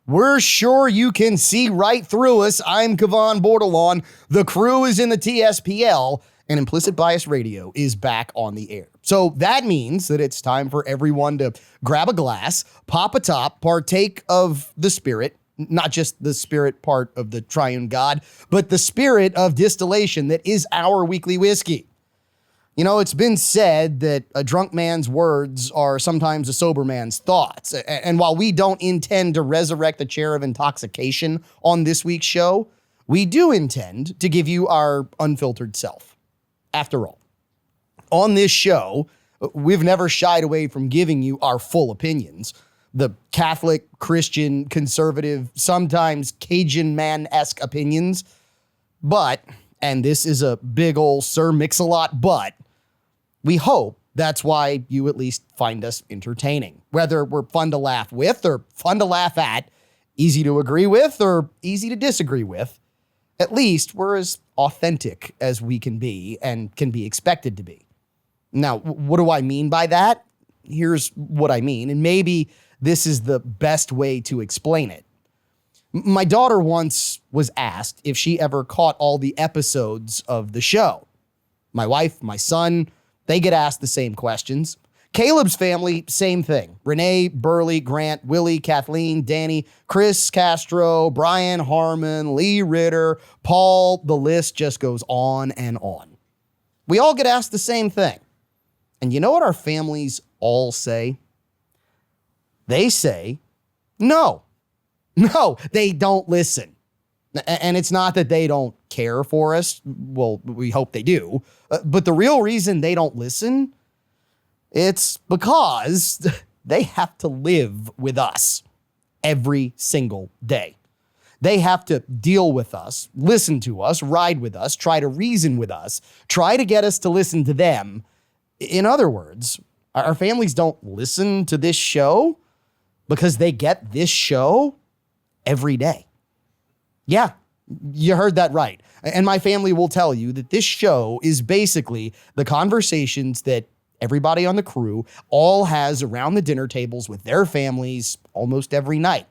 We're sure you can see right through us. I'm Kevon Bordelon. The crew is in the TSPL, and Implicit Bias Radio is back on the air. So that means that it's time for everyone to grab a glass, pop a top, partake of the spirit, not just the spirit part of the triune God, but the spirit of distillation that is our weekly whiskey. You know, it's been said that a drunk man's words are sometimes a sober man's thoughts. And while we don't intend to resurrect the chair of intoxication on this week's show, we do intend to give you our unfiltered self. After all, on this show, we've never shied away from giving you our full opinions. The Catholic, Christian, conservative, sometimes Cajun man-esque opinions. But, and this is a big ol' Sir Mix-a-Lot but, we hope that's why you at least find us entertaining. Whether we're fun to laugh with or fun to laugh at, easy to agree with or easy to disagree with, at least we're as authentic as we can be and can be expected to be. Now, what do I mean by that? Here's what I mean, and maybe this is the best way to explain it. My daughter once was asked if she ever caught all the episodes of the show. My wife, my son, they get asked the same questions. Caleb's family, same thing. Renee, Burley, Grant, Willie, Kathleen, Danny, Chris Castro, Brian Harmon, Lee Ritter, Paul, the list just goes on and on. We all get asked the same thing. And you know what our families all say? They say, no, they don't listen. And it's not that they don't care for us. Well, we hope they do. But the real reason they don't listen, it's because they have to live with us every single day. They have to deal with us, listen to us, ride with us, try to reason with us, try to get us to listen to them. In other words, our families don't listen to this show because they get this show every day. Yeah, you heard that right. And my family will tell you that this show is basically the conversations that everybody on the crew all has around the dinner tables with their families almost every night.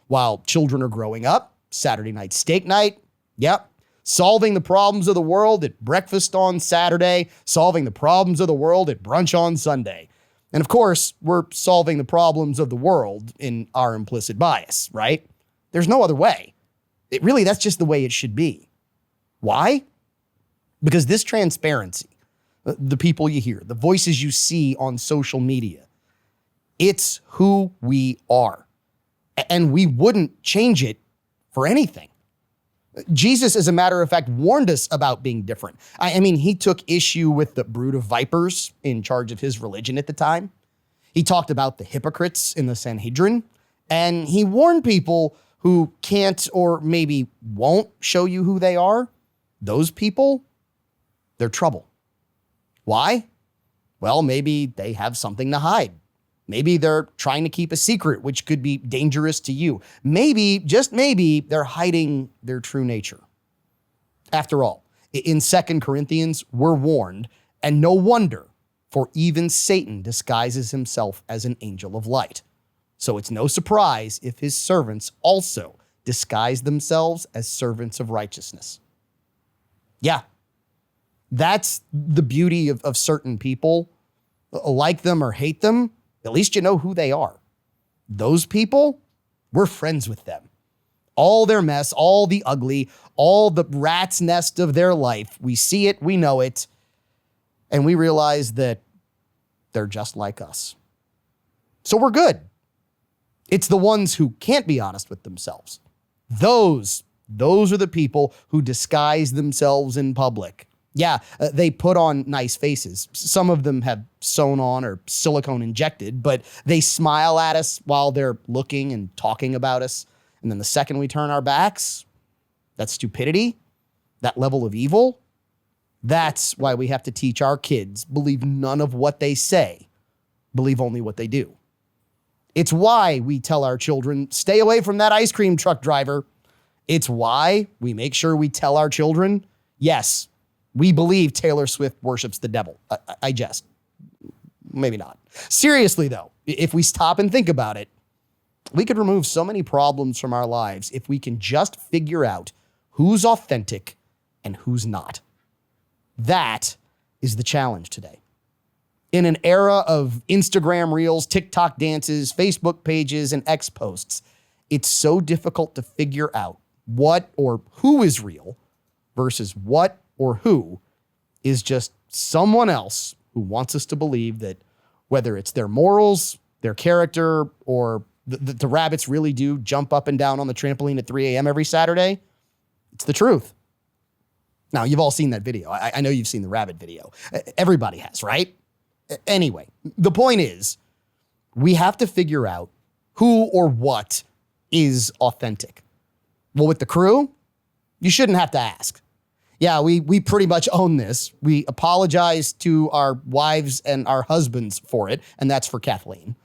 While children are growing up, Saturday night steak night, yep. Solving the problems of the world at breakfast on Saturday, solving the problems of the world at brunch on Sunday. And of course, we're solving the problems of the world in our implicit bias, right? There's no other way. That's just the way it should be. Why? Because this transparency, the people you hear, the voices you see on social media, it's who we are. And we wouldn't change it for anything. Jesus, as a matter of fact, warned us about being different. I mean, he took issue with the brood of vipers in charge of his religion at the time. He talked about the hypocrites in the Sanhedrin, and he warned people who can't or maybe won't show you who they are. Those people, they're trouble. Why? Well, maybe they have something to hide. Maybe they're trying to keep a secret, which could be dangerous to you. Maybe, just maybe, they're hiding their true nature. After all, in 2 Corinthians, we're warned, and no wonder, for even Satan disguises himself as an angel of light. So it's no surprise if his servants also disguise themselves as servants of righteousness. Yeah, that's the beauty of certain people. Like them or hate them, at least you know who they are. Those people, we're friends with them. All their mess, all the ugly, all the rat's nest of their life, we see it, we know it, and we realize that they're just like us. So we're good. It's the ones who can't be honest with themselves. Those are the people who disguise themselves in public. Yeah, they put on nice faces. Some of them have sewn on or silicone injected, but they smile at us while they're looking and talking about us. And then the second we turn our backs, that stupidity, that level of evil, that's why we have to teach our kids, believe none of what they say, believe only what they do. It's why we tell our children, stay away from that ice cream truck driver. It's why we make sure we tell our children, yes, we believe Taylor Swift worships the devil. I jest. Maybe not. Seriously, though, if we stop and think about it, We could remove so many problems from our lives if we can just figure out who's authentic and who's not. That is the challenge today. In an era of Instagram reels, TikTok dances, Facebook pages, and X posts, it's so difficult to figure out what or who is real versus what or who is just someone else who wants us to believe that whether it's their morals, their character, or the rabbits really do jump up and down on the trampoline at 3 a.m. every Saturday, it's the truth. Now, you've all seen that video. I know you've seen the rabbit video. Everybody has, right? Anyway, the point is, we have to figure out who or what is authentic. Well, with the crew, you shouldn't have to ask. Yeah, we pretty much own this. We apologize to our wives and our husbands for it, and that's for Kathleen.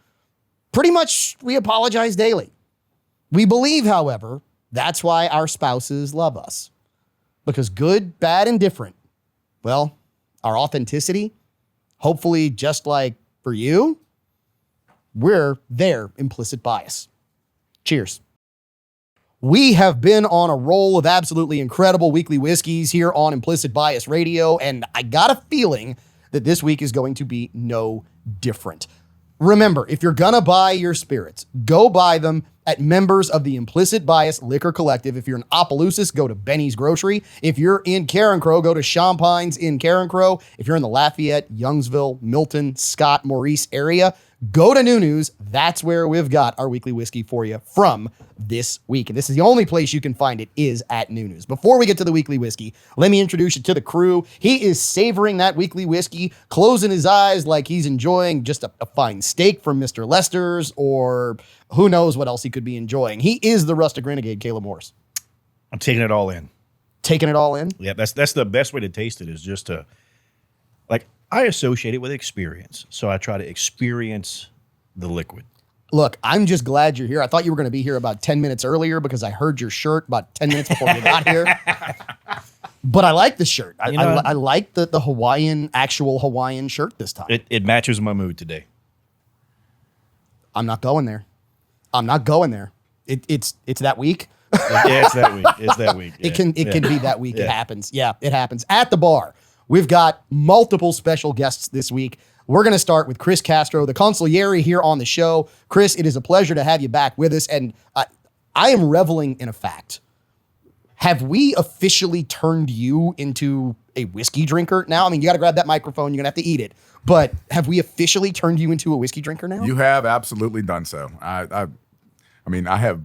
Pretty much, we apologize daily. We believe, however, that's why our spouses love us. Because good, bad, and different, well, our authenticity, hopefully just like for you, we're their implicit bias. Cheers. We have been on a roll of absolutely incredible weekly whiskeys here on Implicit Bias Radio, and I got a feeling that this week is going to be no different. Remember, if you're gonna buy your spirits, go buy them at members of the Implicit Bias Liquor Collective. If you're in Opelousas, go to Benny's Grocery. If you're in Carencro, go to Champagne's in Carencro. If you're in the Lafayette, Youngsville, Milton, Scott, Maurice area, go to Nunu's. That's where we've got our weekly whiskey for you from this week. And this is the only place you can find it is at Nunu's. Before we get to the weekly whiskey, let me introduce you to the crew. He is savoring that weekly whiskey, closing his eyes like he's enjoying just a fine steak from Mr. Lester's, or who knows what else he could be enjoying. He is the Rustic Renegade, Caleb Morris. I'm taking it all in. Taking it all in? Yeah, that's the best way to taste it, is just to, like, I associate it with experience. So I try to experience the liquid. Look, I'm just glad you're here. I thought you were going to be here about 10 minutes earlier because I heard your shirt about 10 minutes before you got here. But I like the shirt. I like the Hawaiian, actual Hawaiian shirt this time. It matches my mood today. I'm not going there. I'm not going there. It's that week. Yeah, it's that week. It's that week. Yeah. It can be that week. Yeah. It happens. Yeah, it happens. At the bar, we've got multiple special guests this week. We're going to start with Chris Castro, the consigliere here on the show. Chris, it is a pleasure to have you back with us. And I am reveling in a fact. Have we officially turned you into a whiskey drinker now? I mean, you got to grab that microphone. You're going to have to eat it. But have we officially turned you into a whiskey drinker now? You have absolutely done so. I mean, I have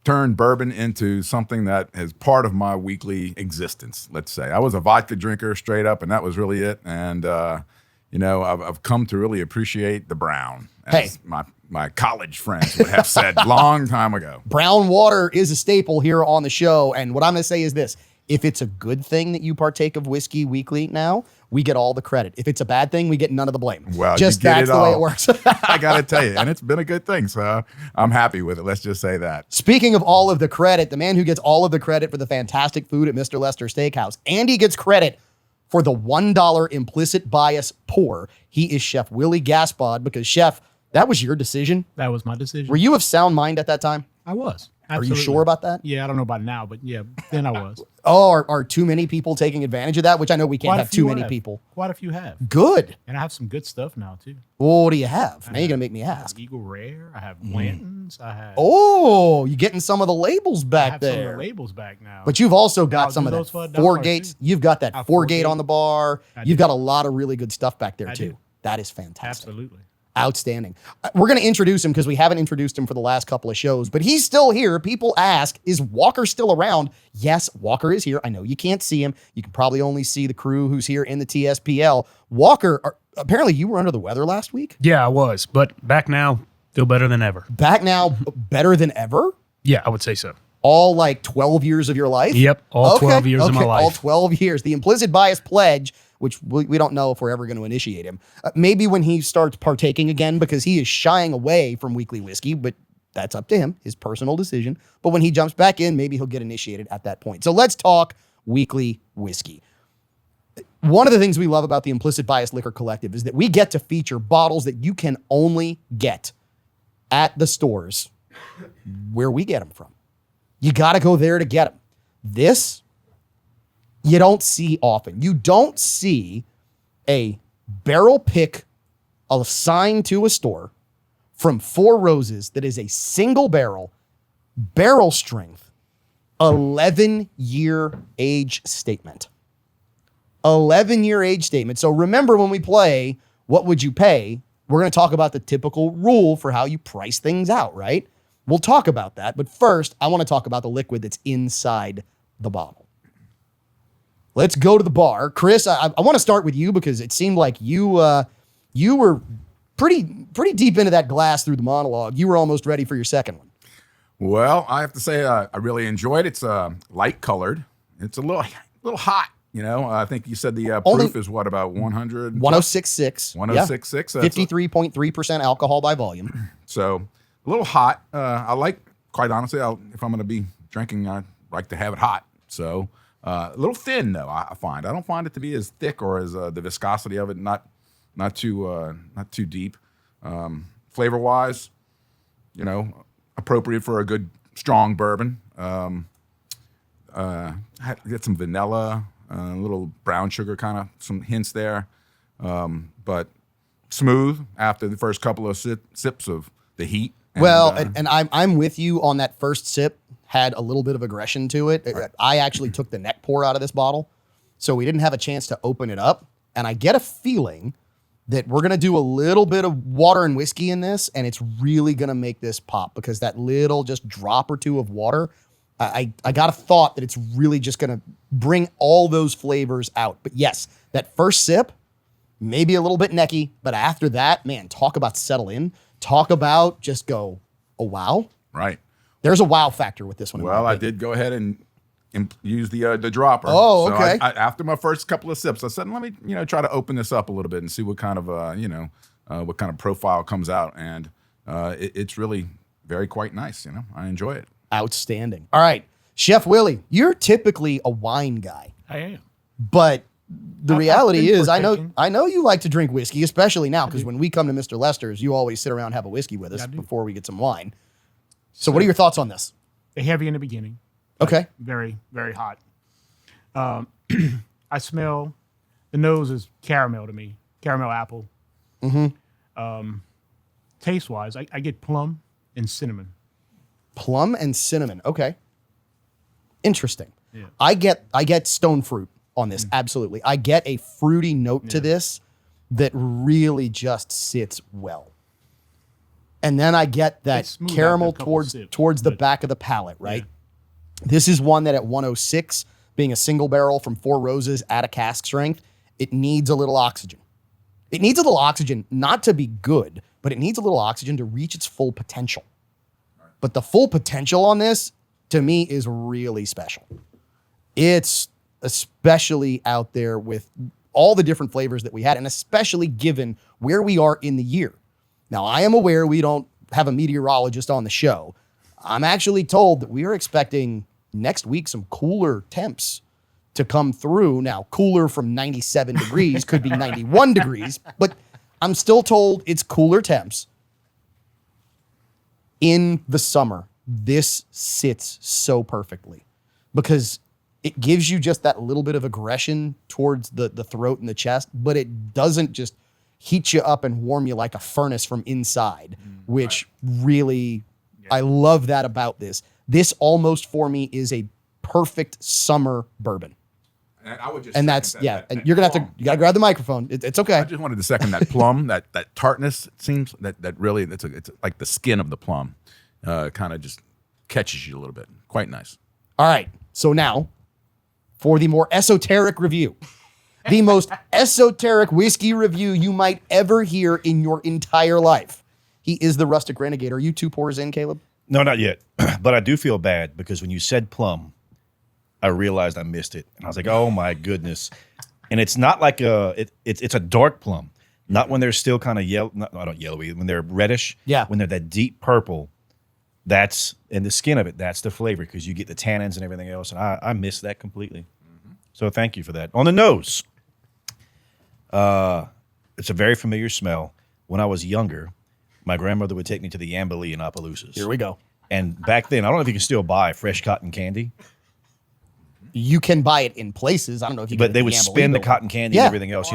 turned bourbon into something that is part of my weekly existence, let's say. I was a vodka drinker straight up, and that was really it. And, I've come to really appreciate the brown, as my college friends would have said long time ago. Brown water is a staple here on the show. And what I'm going to say is this. If it's a good thing that you partake of whiskey weekly now, we get all the credit. If it's a bad thing, we get none of the blame. Well, just that's the way it works. I got to tell you, and it's been a good thing, so I'm happy with it. Let's just say that. Speaking of all of the credit, the man who gets all of the credit for the fantastic food at Mr. Lester Steakhouse, Andy gets credit for the $1 implicit bias pour. He is Chef Willie Gaspard, because Chef, that was your decision. That was my decision. Were you of sound mind at that time? I was. Are Absolutely. you sure about that? Yeah, I don't know about now, but yeah, then I was. Oh, are too many people taking advantage of that? Which I know we can't have too many people. Quite a few have. Good. And I have some good stuff now, too. Well, what do you have? Now you're going to make me ask. Eagle Rare. I have Blanton's. I have. Oh, you're getting some of the labels I back have there. some of the labels back now. But you've also got I'll some do of those that for $1 four gates. too. You've got that four gate on the bar. You've got a lot of really good stuff back there, I too. do. That is fantastic. Absolutely. Outstanding. We're going to introduce him because we haven't introduced him for the last couple of shows, but he's still here. People ask, is Walker still around? Yes, Walker is here. I know you can't see him. You can probably only see the crew who's here in the TSPL. Walker, apparently you were under the weather last week? Yeah, I was, but back now, feel better than ever. Back now, better than ever? Yeah, I would say so. All like 12 years of your life? Yep, all 12 years of my life. All 12 years. The implicit bias pledge, which we don't know if we're ever going to initiate him. Maybe when he starts partaking again, because he is shying away from weekly whiskey, but that's up to him, his personal decision. But when he jumps back in, maybe he'll get initiated at that point. So let's talk weekly whiskey. One of the things we love about the Implicit Bias Liquor Collective is that we get to feature bottles that you can only get at the stores where we get them from. You got to go there to get them. This, you don't see often. You don't see a barrel pick assigned to a store from Four Roses that is a single barrel strength, 11-year age statement. 11-year age statement. So remember when we play What Would You Pay, we're going to talk about the typical rule for how you price things out, right? We'll talk about that. But first, I want to talk about the liquid that's inside the bottle. Let's go to the bar. Chris, I want to start with you because it seemed like you were pretty deep into that glass through the monologue. You were almost ready for your second one. Well, I have to say I really enjoyed it. It's light colored. It's a little hot. I think you said the proof is what, about 100? 106.6. 106.6. 53.3% alcohol by volume. So a little hot. I like, quite honestly, if I'm going to be drinking, I like to have it hot. So a little thin, though, I find. I don't find it to be as thick or as the viscosity of it, not too deep. Flavor-wise, appropriate for a good, strong bourbon. Get some vanilla, a little brown sugar, kind of some hints there. But smooth after the first couple of sips of the heat. And I'm with you on that first sip. Had a little bit of aggression to it. Right. I actually took the neck pour out of this bottle, so we didn't have a chance to open it up. And I get a feeling that we're going to do a little bit of water and whiskey in this, and it's really going to make this pop because that little just drop or two of water, I got a thought that it's really just going to bring all those flavors out. But yes, that first sip, maybe a little bit necky, but after that, man, talk about settle in. Talk about just go, oh, wow. Right. There's a wow factor with this one. Well, I did go ahead and use the dropper. Oh, so okay. After my first couple of sips, I said, let me try to open this up a little bit and see what kind of what kind of profile comes out, and it's really very quite nice. I enjoy it. Outstanding. All right, Chef Willie, you're typically a wine guy, I am. but the reality is, I partaking. know you like to drink whiskey, especially now because when we come to Mr. Lester's, you always sit around and have a whiskey with us before we get some wine. So, what are your thoughts on this? They're heavy in the beginning. Okay. Very, very hot. I smell, the nose is caramel to me, caramel apple. Taste-wise, I get plum and cinnamon. Plum and cinnamon. Okay. Interesting. Yeah. I get stone fruit on this. Absolutely. I get a fruity note to this that really just sits well. And then I get that It's smooth caramel after a couple sips, towards the but- back of the palate, right? This is one that at 106, being a single barrel from Four Roses at a cask strength, it needs a little oxygen. It needs a little oxygen, not to be good, but it needs a little oxygen to reach its full potential. But the full potential on this, to me, is really special. It's especially out there with all the different flavors that we had, and especially given where we are in the year. Now, I am aware we don't have a meteorologist on the show. I'm actually told that we are expecting next week some cooler temps to come through. Now, cooler from 97 degrees could be 91 degrees, but I'm still told it's cooler temps. In the summer, this sits so perfectly because it gives you just that little bit of aggression towards the throat and the chest, but it doesn't just heat you up and warm you like a furnace from inside, which really, I love that about this. This almost for me is a perfect summer bourbon. And I would just And that's, and you're going to have to, you got to grab the microphone. It's okay. I just wanted to second that plum, that tartness. It seems that really it's like the skin of the plum, kind of just catches you a little bit. Quite nice. All right. So now for the more esoteric review, the most esoteric whiskey review you might ever hear in your entire life. He is the Rustic Renegade. Are you 2 pours in, Caleb? No, not yet. But I do feel bad because when you said plum, I realized I missed it. And I was like, oh my goodness. And it's not like it's a dark plum. Not when they're still kind of yellowy, when they're reddish. Yeah. When they're that deep purple, that's in the skin of it. That's the flavor because you get the tannins and everything else. And I missed that completely. So thank you for that. On the nose, it's a very familiar smell. When I was younger, my grandmother would take me to the Yambali in Opelousas. Here we go. And back then, I don't know if you can still buy fresh cotton candy, You can buy it in places. I don't know if you. but can they get would Yambali, spin the but- cotton candy Yeah. and everything else,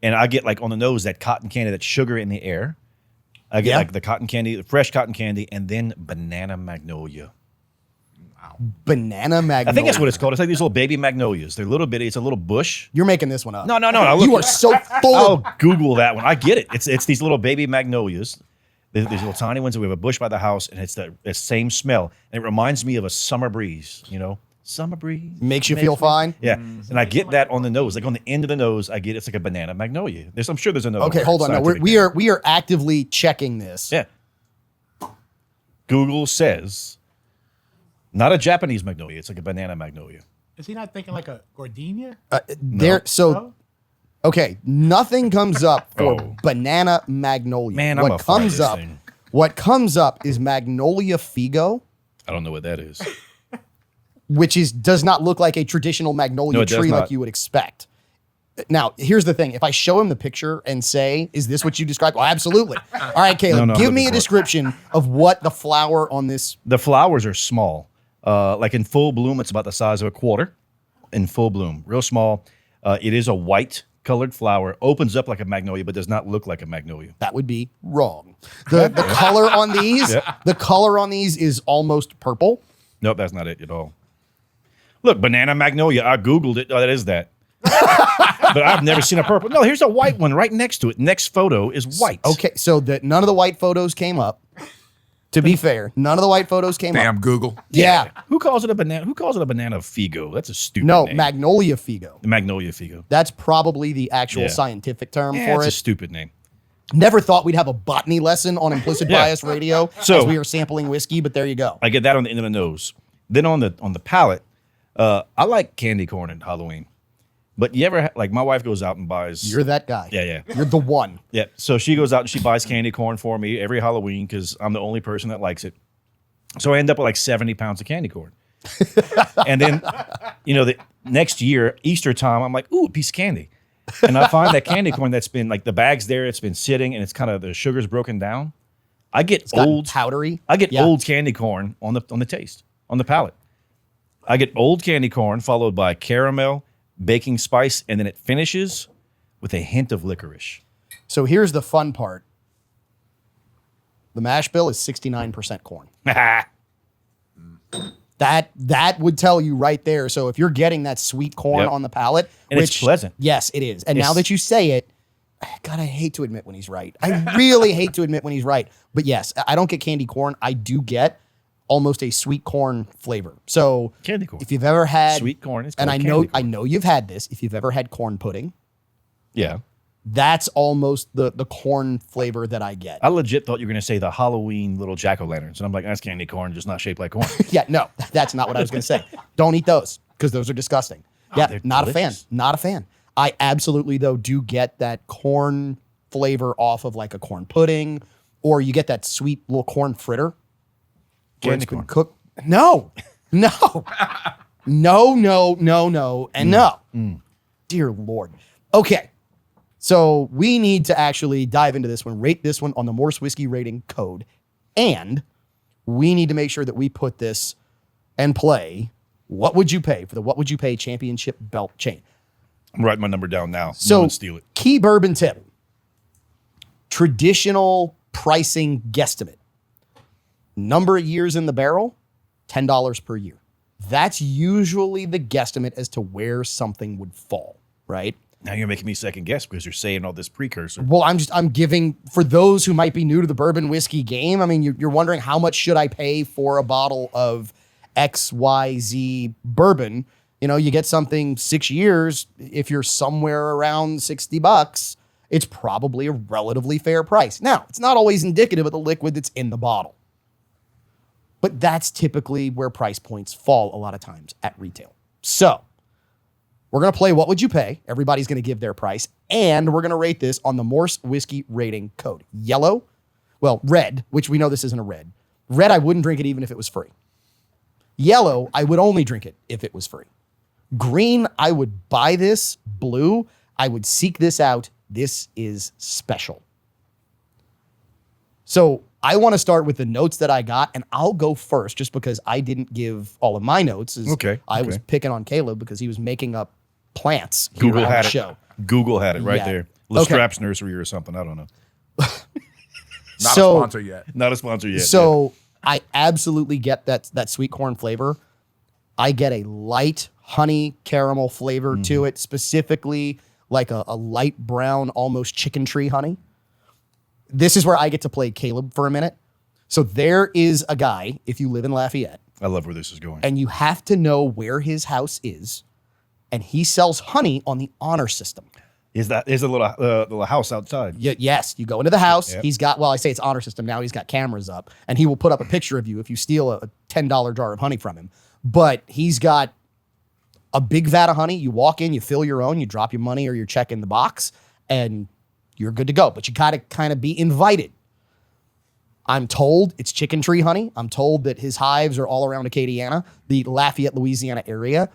And I get like on the nose that cotton candy, that sugar in the air. I get Yeah. like the cotton candy, the fresh cotton candy, and then banana magnolia. Banana magnolia. I think that's what it's called. It's like these little baby magnolias. They're little bitty. It's a little bush. You're making this one up. No. You are so full I'll of. Google that one. I get it. It's these little baby magnolias. These little tiny ones. We have a bush by the house, and it's the same smell. And it reminds me of a summer breeze. Summer breeze Makes you feel fine. Yeah, and I get that on the nose, like on the end of the nose. I get it's like a banana magnolia. I'm sure there's another. Okay, word, hold on. No, scientific we name. are actively checking this. Yeah. Google says, not a Japanese magnolia. It's like a banana magnolia. Is he not thinking like a gardenia? There. So No? okay, nothing comes up for Oh. banana magnolia. Man, I'm what gonna fire comes this up? thing. What comes up is magnolia figo, I don't know what that is. which does not look like a traditional magnolia No, it does tree like not. you would expect. Now, here's the thing. If I show him the picture and say, is this what you described? Well, absolutely. All right, Caleb, No, I'm give me looking a for it. description of what the flower on this. The flowers are small. Like in full bloom, it's about the size of a quarter. In full bloom, real small. It is a white colored flower. Opens up like a magnolia, but does not look like a magnolia. That would be wrong. The color on these, the color on these is almost purple. Nope, that's not it at all. Look, banana magnolia. I Googled it. Oh, that is that. But I've never seen a purple. No, here's a white one right next to it. Next photo is white. Okay, so none of the white photos came up. To be fair, none of the white photos came up. Damn Google. Yeah. Who calls it a banana? Who calls it a banana figo? That's a stupid No, name. magnolia figo. The magnolia figo. That's probably the actual Yeah. scientific term Yeah, for it's a it. stupid name. Never thought we'd have a botany lesson on implicit Yeah. bias radio So- as we are sampling whiskey, but there you go. I get that on the end of the nose. Then on the palate, I like candy corn at Halloween. But you ever like my wife goes out and buys. You're that guy. Yeah. You're the one. Yeah. So she goes out and she buys candy corn for me every Halloween because I'm the only person that likes it. So I end up with like 70 pounds of candy corn. And then, the next year, Easter time, I'm like, ooh, a piece of candy. And I find that candy corn that's been like the bag's there, it's been sitting and it's kind of the sugar's broken down. I get Gotten old powdery. I get Yeah. old candy corn on the taste, on the palate. I get old candy corn followed by caramel, baking spice, and then it finishes with a hint of licorice. So here's the fun part. The mash bill is 69% corn. That would tell you right there. So if you're getting that sweet corn Yep. on the palate, And it's pleasant. Yes, it is. And now It's- that you say it, God, I hate to admit when he's right. I really hate to admit when he's right. But yes, I don't get candy corn. I do get almost a sweet corn flavor. So Candy corn. if you've ever had Sweet corn, it's and called I know candy corn. I know you've had this. If you've ever had corn pudding, Yeah. that's almost the corn flavor that I get. I legit thought you were going to say the Halloween little jack-o'-lanterns. And I'm like, that's candy corn, just not shaped like corn. Yeah, no, that's not what I was going to say. Don't eat those because those are disgusting. Yeah, they're not a fan. delicious. Not a fan. I absolutely, though, do get that corn flavor off of like a corn pudding, or you get that sweet little corn fritter. where Candy it's been corn. cooked. No, no, no, and no. Dear Lord. Okay. So we need to actually dive into this one, rate this one on the Morse Whiskey Rating Code. And we need to make sure that we put this and play What Would You Pay for the What Would You Pay Championship Belt Chain. I'm writing my number down now. So No one steal it. key bourbon tip. Traditional pricing guesstimate. Number of years in the barrel, $10 per year. That's usually the guesstimate as to where something would fall, right? Now you're making me second guess because you're saying all this precursor. Well, I'm giving, for those who might be new to the bourbon whiskey game, I mean, you're wondering how much should I pay for a bottle of XYZ bourbon? You get something 6 years, if you're somewhere around $60, it's probably a relatively fair price. Now, it's not always indicative of the liquid that's in the bottle. But that's typically where price points fall a lot of times at retail. So we're going to play What Would You Pay? Everybody's going to give their price. And we're going to rate this on the Morse Whiskey Rating Code. Red, which we know this isn't a red. Red, I wouldn't drink it even if it was free. Yellow, I would only drink it if it was free. Green, I would buy this. Blue, I would seek this out. This is special. So I want to start with the notes that I got, and I'll go first just because I didn't give all of my notes. I was picking on Caleb because he was making up plants here Google on had the it. show. Google had it right Yeah. there. Okay. Lestrap's Nursery or something. I don't know. Not a sponsor yet. Not a sponsor yet. So I absolutely get that sweet corn flavor. I get a light honey caramel flavor to it, specifically like a light brown, almost chicken tree honey. This is where I get to play Caleb for a minute. So there is a guy, if you live in Lafayette, I love where this is going. and you have to know where his house is, and he sells honey on the honor system. Is a little house outside? Yes, you go into the house. Yep. He's got, well, I say it's honor system now. He's got cameras up, and he will put up a picture of you if you steal a $10 jar of honey from him. But he's got a big vat of honey. You walk in, you fill your own, you drop your money or your check in the box, and you're good to go. But you got to kind of be invited. I'm told it's chicken tree honey. I'm told that his hives are all around Acadiana, the Lafayette, Louisiana area.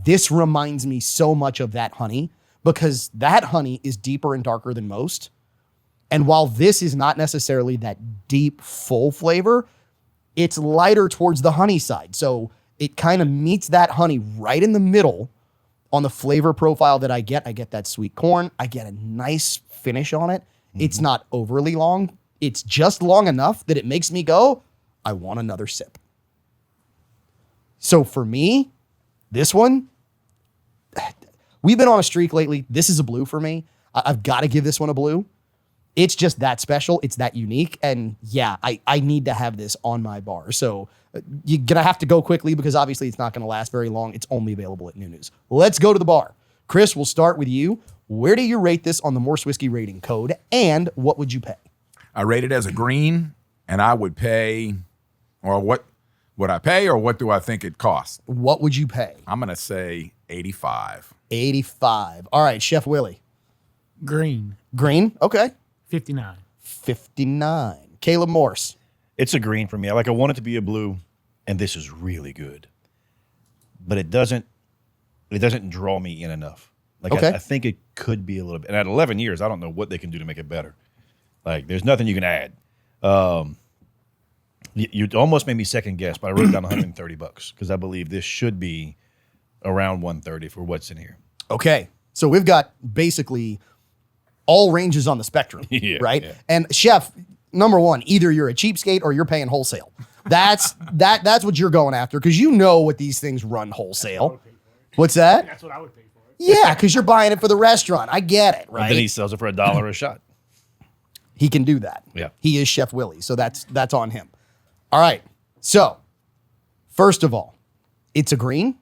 This reminds me so much of that honey because that honey is deeper and darker than most. And while this is not necessarily that deep, full flavor, it's lighter towards the honey side. So it kind of meets that honey right in the middle on the flavor profile that I get. I get that sweet corn. I get a nice finish on it. It's not overly long. It's just long enough that it makes me go, I want another sip. So for me, this one, we've been on a streak lately. This is a blue for me. I've got to give this one a blue. It's just that special. It's that unique. And yeah, I need to have this on my bar. So you're going to have to go quickly because obviously it's not going to last very long. It's only available at New News. Let's go to the bar. Chris, we'll start with you. Where do you rate this on the Morse Whiskey rating code? And what would you pay? I rate it as a green, and I would pay, or what would I pay, or what do I think it costs? What would you pay? I'm going to say 85. 85. All right, Chef Willie. Green, Green. Okay. 59. 59. Caleb Morse. It's a green for me. I want it to be a blue, and this is really good. But it doesn't draw me in enough. Like Okay. I think it could be a little bit. And at 11 years, I don't know what they can do to make it better. Like there's nothing you can add. You almost made me second guess, but I wrote down $130 because I believe this should be around 130 for what's in here. Okay. So we've got basically all ranges on the spectrum, Yeah, right? yeah. And Chef, number one, either you're a cheapskate or you're paying wholesale. That's what you're going after because you know what these things run wholesale. What's that? That's what I would pay for it. Yeah, because you're buying it for the restaurant. I get it, right? And then he sells it for $1 a shot. He can do that. Yeah. He is Chef Willie, so that's on him. All right. So, first of all, it's a green.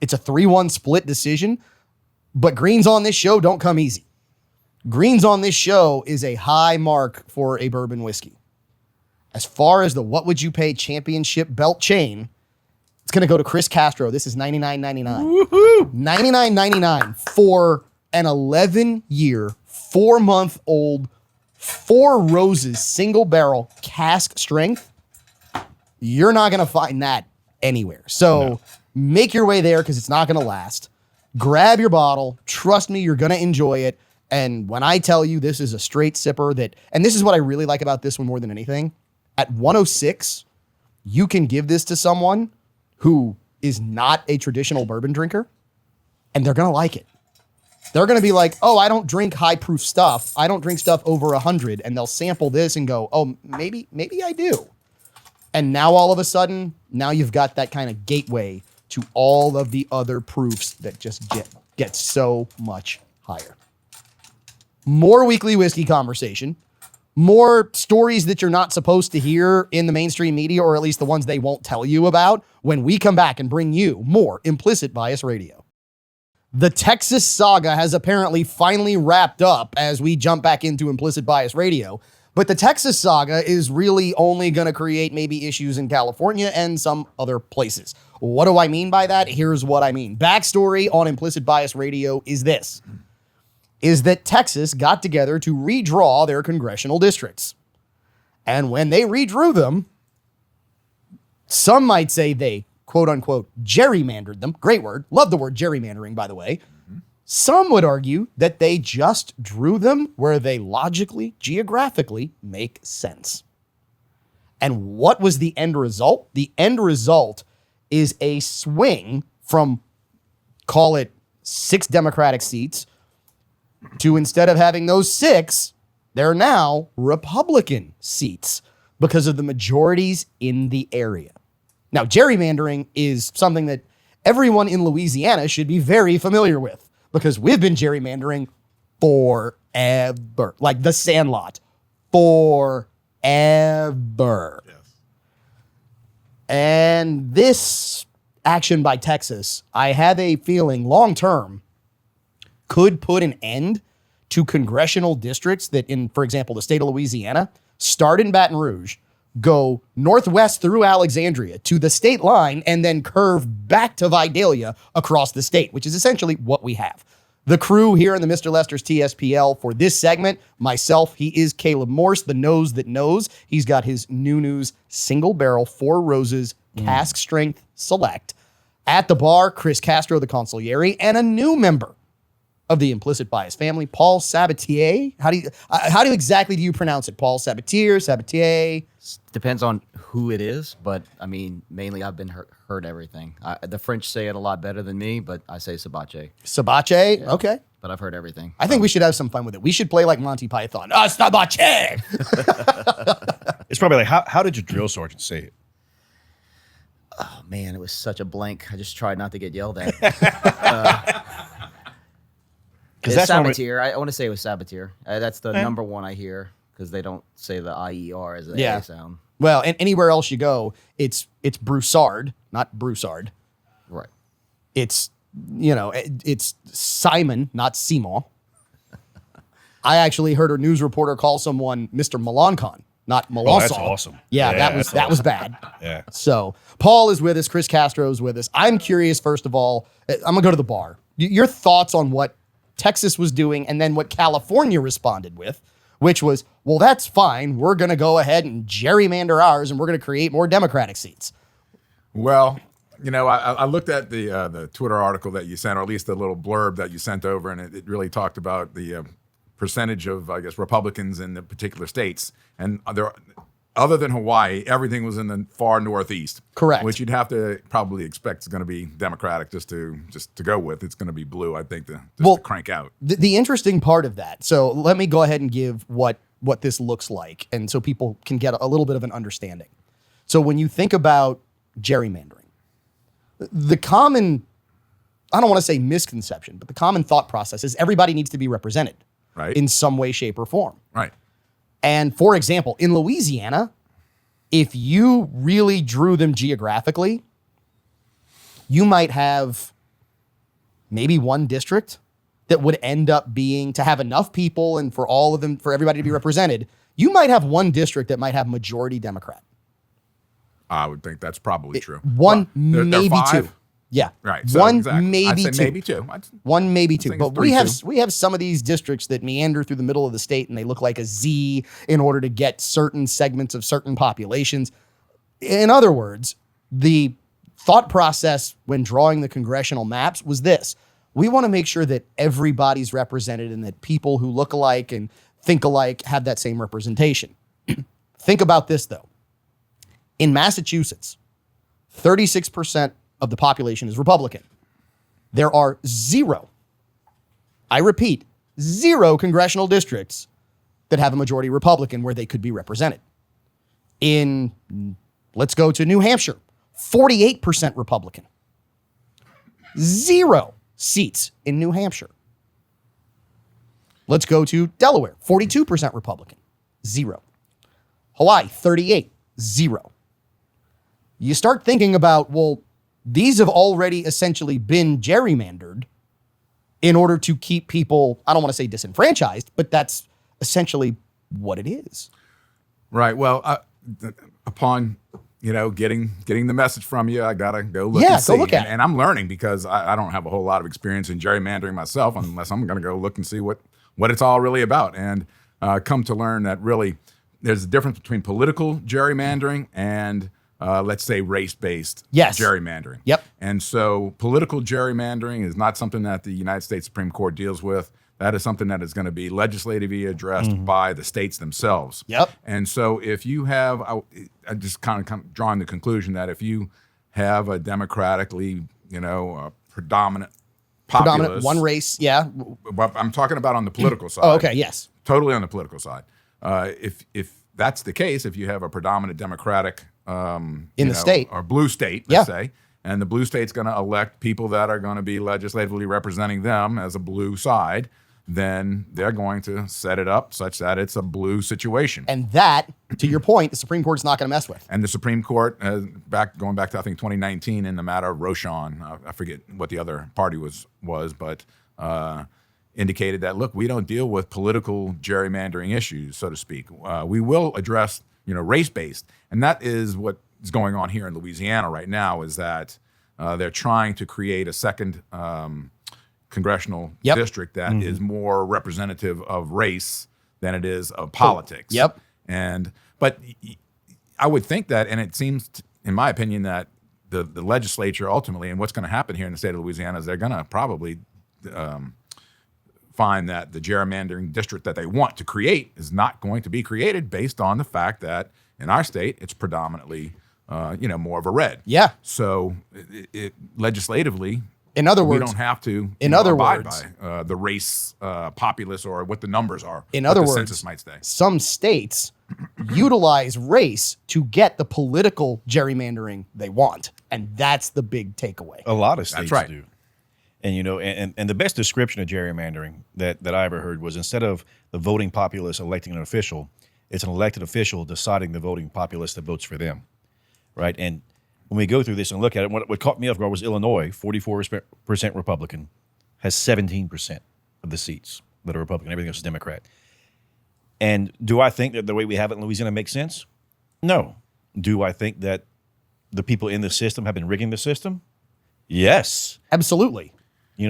It's a 3-1 split decision, but greens on this show don't come easy. Greens on this show is a high mark for a bourbon whiskey. As far as the what would you pay championship belt chain, it's going to go to Chris Castro. This is $99.99. Woohoo! $99.99 for an 11-year, 4-month-old, 4 Roses single barrel cask strength. You're not going to find that anywhere. So make your way there because it's not going to last. Grab your bottle. Trust me, you're going to enjoy it. And when I tell you this is a straight sipper and this is what I really like about this one more than anything, at 106, you can give this to someone who is not a traditional bourbon drinker, and they're going to like it. They're going to be like, oh, I don't drink high proof stuff. I don't drink stuff over 100. And they'll sample this and go, oh, maybe I do. And now all of a sudden, now you've got that kind of gateway to all of the other proofs that just get so much higher. More weekly whiskey conversation, more stories that you're not supposed to hear in the mainstream media, or at least the ones they won't tell you about, when we come back and bring you more Implicit Bias Radio. The Texas saga has apparently finally wrapped up as we jump back into Implicit Bias Radio. But the Texas saga is really only going to create maybe issues in California and some other places. What do I mean by that? Here's what I mean. Backstory on Implicit Bias Radio is this, is that Texas got together to redraw their congressional districts. And when they redrew them, some might say they, quote unquote, gerrymandered them. Great word. Love the word gerrymandering, by the way. Some would argue that they just drew them where they logically, geographically make sense. And what was the end result? The end result is a swing from, call it 6 Democratic seats, to instead of having those 6, they're now Republican seats because of the majorities in the area. Now, gerrymandering is something that everyone in Louisiana should be very familiar with because we've been gerrymandering forever, like the Sandlot, forever. Yes. And this action by Texas, I have a feeling long term could put an end to congressional districts that in, for example, the state of Louisiana, start in Baton Rouge, go northwest through Alexandria to the state line, and then curve back to Vidalia across the state, which is essentially what we have. The crew here in the Mr. Lester's TSPL for this segment, myself, he is Caleb Morse, the nose that knows. He's got his New News single barrel 4 Roses cask strength select. At the bar, Chris Castro, the consigliere, and a new member of the Implicit Bias family, Paul Sabatier. How do exactly do you pronounce it? Paul Sabatier? Depends on who it is, but I mean, mainly I've been heard everything. The French say it a lot better than me, but I say Sabache. Sabache? Yeah. Okay. But I've heard everything. I think we should have some fun with it. We should play like Monty Python. Sabache! It's probably like, how did your drill sergeant say it? Oh, man, it was such a blank. I just tried not to get yelled at. It's Sabatier. I want to say it was Sabatier. That's the number one I hear because they don't say the IER as the A sound. Well, and anywhere else you go, it's Broussard, not Broussard. Right. It's, it's Simon, not Simon. I actually heard a news reporter call someone Mr. Melancon, not Melanson. Oh, that's awesome. Yeah, that was bad. Yeah. So Paul is with us. Chris Castro is with us. I'm curious, first of all, I'm going to go to the bar. Your thoughts on what Texas was doing and then what California responded with, which was, well, that's fine. We're going to go ahead and gerrymander ours and we're going to create more Democratic seats. Well, I looked at the Twitter article that you sent, or at least the little blurb that you sent over, and it really talked about the percentage of, I guess, Republicans in the particular states. And other than Hawaii, everything was in the far northeast. Correct. Which you'd have to probably expect is going to be Democratic just to go with. It's going to be blue, I think, to crank out. The interesting part of that, so let me go ahead and give what this looks like, and so people can get a little bit of an understanding. So when you think about gerrymandering, the common, I don't want to say misconception, but the common thought process is everybody needs to be represented, right, in some way, shape, or form. Right. And for example, in Louisiana, if you really drew them geographically, you might have maybe one district that would end up being, to have enough people and for all of them, for everybody to be represented, you might have one district that might have majority Democrat. I would think that's probably true. One, they're maybe 5? 2. Yeah. Right. So one, exactly. maybe I'd say 2. Maybe 2. One, maybe 2. But we have 3-2. some of these districts that meander through the middle of the state and they look like a Z in order to get certain segments of certain populations. In other words, the thought process when drawing the congressional maps was this. We want to make sure that everybody's represented and that people who look alike and think alike have that same representation. Think about this, though. In Massachusetts, 36% of the population is Republican. There are 0, I repeat, 0 congressional districts that have a majority Republican where they could be represented. Let's go to New Hampshire, 48% Republican. 0 seats in New Hampshire. Let's go to Delaware, 42% Republican. 0. Hawaii, 38, 0. You start thinking about, well, these have already essentially been gerrymandered in order to keep people, I don't want to say disenfranchised, but that's essentially what it is. Right. Well, upon getting the message from you, I gotta go look and see. Go look at it. And I'm learning because I don't have a whole lot of experience in gerrymandering myself, unless I'm gonna go look and see what it's all really about, and come to learn that really there's a difference between political gerrymandering and let's say race-based gerrymandering. Yep. And so political gerrymandering is not something that the United States Supreme Court deals with. That is something that is going to be legislatively addressed by the states themselves. Yep. And so if you have, I just kind of drawing the conclusion that if you have a democratically, predominant populace, one race, yeah. but I'm talking about on the political side. Oh, okay, yes. Totally on the political side. If that's the case, if you have a predominant Democratic In the state. or blue state, let's say, and the blue state's going to elect people that are going to be legislatively representing them as a blue side, then they're going to set it up such that it's a blue situation. And that, to your point, the Supreme Court's not going to mess with. And the Supreme Court, going back to I think 2019 in the matter of Roshan, I forget what the other party was, but indicated that, look, we don't deal with political gerrymandering issues, so to speak. We will address, race-based, and that is what is going on here in Louisiana right now. Is that they're trying to create a second congressional district that is more representative of race than it is of politics. But I would think that, and it seems, in my opinion, that the legislature ultimately, and what's going to happen here in the state of Louisiana, is they're going to probably find that the gerrymandering district that they want to create is not going to be created based on the fact that in our state it's predominantly, more of a red. Yeah. So legislatively, In other we words, don't have to abide by the race populace or what the numbers are. In what other the words, census might say. some states utilize race to get the political gerrymandering they want. And that's the big takeaway. A lot of states right. do. And and the best description of gerrymandering that I ever heard was, instead of the voting populace electing an official, it's an elected official deciding the voting populace that votes for them, right? And when we go through this and look at it, what caught me off guard was Illinois, 44% Republican, has 17% of the seats that are Republican. Everything else is Democrat. And do I think that the way we have it in Louisiana makes sense? No. Do I think that the people in the system have been rigging the system? Yes. Absolutely.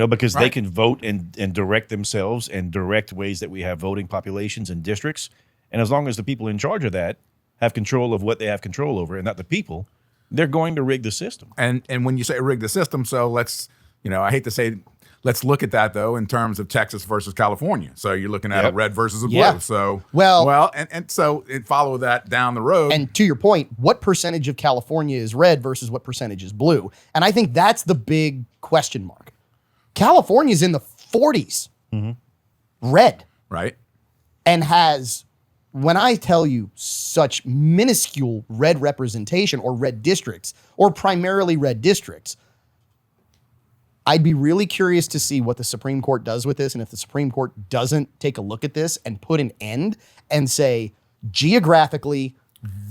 Because they can vote and direct themselves and direct ways that we have voting populations and districts. And as long as the people in charge of that have control of what they have control over and not the people, they're going to rig the system. And when you say rig the system, so let's, I hate to say, let's look at that though in terms of Texas versus California. So you're looking at a red versus a blue. Yeah. So and so follow that down the road. And to your point, what percentage of California is red versus what percentage is blue? And I think that's the big question mark. California's in the 40s, red, right, and has, when I tell you, such minuscule red representation or red districts, or primarily red districts. I'd be really curious to see what the Supreme Court does with this, and if the Supreme Court doesn't take a look at this and put an end and say, geographically,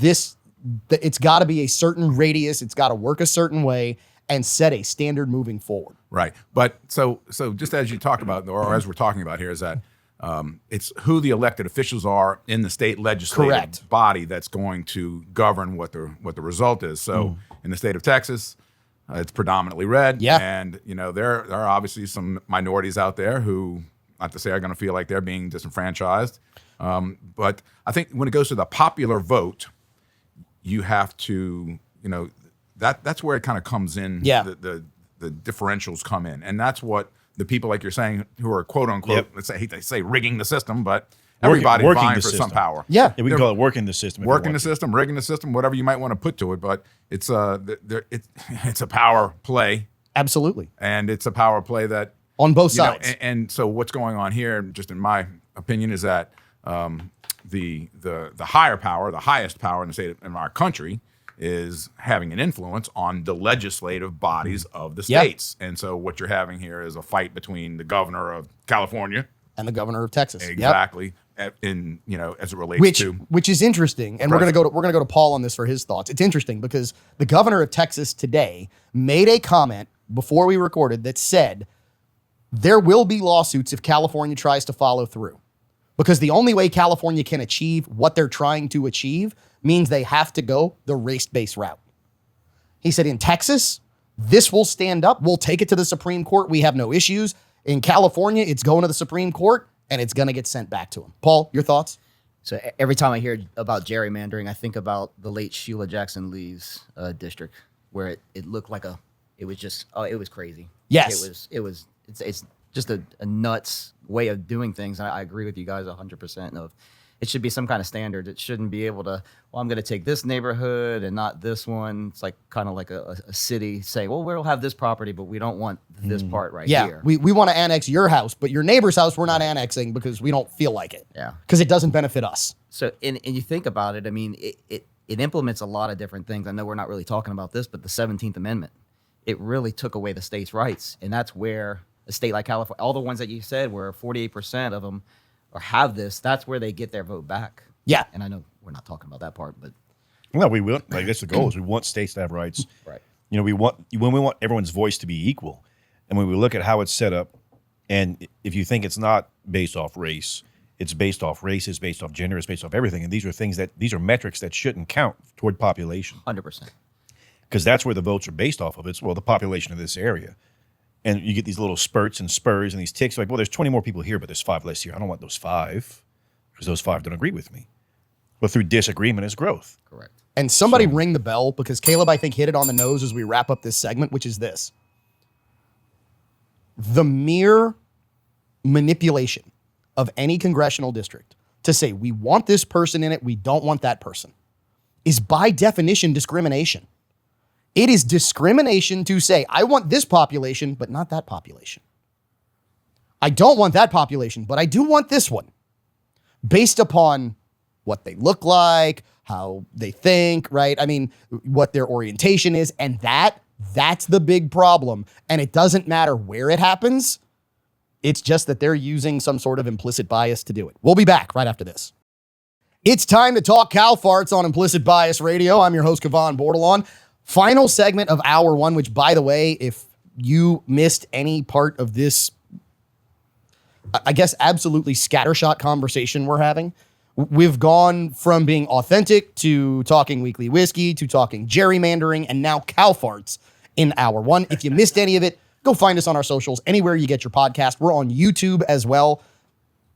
it's got to be a certain radius, it's got to work a certain way, and set a standard moving forward. Right. But so just as you talk about, or as we're talking about here, is that it's who the elected officials are in the state legislative body that's going to govern what the result is. So in the state of Texas, it's predominantly red. Yeah. And, there are obviously some minorities out there who, not to say are going to feel like they're being disenfranchised. But I think when it goes to the popular vote, you have to, that's where it kind of comes in. Yeah. The differentials come in. And that's what the people, like you're saying, who are quote unquote, let's say, I hate to say rigging the system, but everybody's working vying the for system. some power. Yeah. We can call it working the system. Working the system, rigging the system, whatever you might want to put to it, but it's a power play. Absolutely. And it's a power play that on both sides. And so what's going on here, just in my opinion, is that the higher power, the highest power in the state in our country, is having an influence on the legislative bodies of the states. And so what you're having here is a fight between the governor of California and the governor of Texas. Exactly. In as it relates to which is interesting. And we're going to go to Paul on this for his thoughts. It's interesting because the governor of Texas today made a comment before we recorded that said there will be lawsuits if California tries to follow through. Because the only way California can achieve what they're trying to achieve means they have to go the race-based route. He said, in Texas, this will stand up. We'll take it to the Supreme Court. We have no issues. In California, it's going to the Supreme Court, and it's going to get sent back to him. Paul, your thoughts? So every time I hear about gerrymandering, I think about the late Sheila Jackson Lee's district, where it looked like it was just, it was crazy. Yes. It's just a nuts way of doing things. And I agree with you guys 100% of it should be some kind of standard. It shouldn't be able to, well, I'm going to take this neighborhood and not this one. It's like kind of like a city saying, well, we'll have this property, but we don't want this part right here. We want to annex your house, but your neighbor's house we're not annexing because we don't feel like it. Yeah. Because it doesn't benefit us. So, and you think about it, I mean, it implements a lot of different things. I know we're not really talking about this, but the 17th Amendment, it really took away the state's rights. And that's where a state like California, all the ones that you said where 48% of them or have this, that's where they get their vote back. Yeah. And I know we're not talking about that part, but Well, we will. Like that's the goal. Is we want states to have rights. right. You know, we want everyone's voice to be equal, and when we look at how it's set up, and if you think it's not based off race, it's based off race, it's based off gender, it's based off everything, and these are metrics that shouldn't count toward population 100%. because that's where the votes are based off of. It's the population of this area. And you get these little spurts and spurs and these ticks. Like, well, there's 20 more people here, but there's 5 less here. I don't want those 5 because those 5 don't agree with me. But through disagreement is growth. Correct. And somebody ring the bell because Caleb, I think, hit it on the nose as we wrap up this segment, which is this. The mere manipulation of any congressional district to say we want this person in it, we don't want that person, is by definition discrimination. It is discrimination to say, I want this population, but not that population. I don't want that population, but I do want this one. Based upon what they look like, how they think, right? I mean, what their orientation is. And that's the big problem. And it doesn't matter where it happens. It's just that they're using some sort of implicit bias to do it. We'll be back right after this. It's time to talk cow farts on Implicit Bias Radio. I'm your host, Kevon Bordelon. Final segment of hour 1, which, by the way, if you missed any part of this, I guess, absolutely scattershot conversation we're having, we've gone from being authentic to talking weekly whiskey to talking gerrymandering and now cow farts in hour 1. If you missed any of it, go find us on our socials, anywhere you get your podcast. We're on YouTube as well.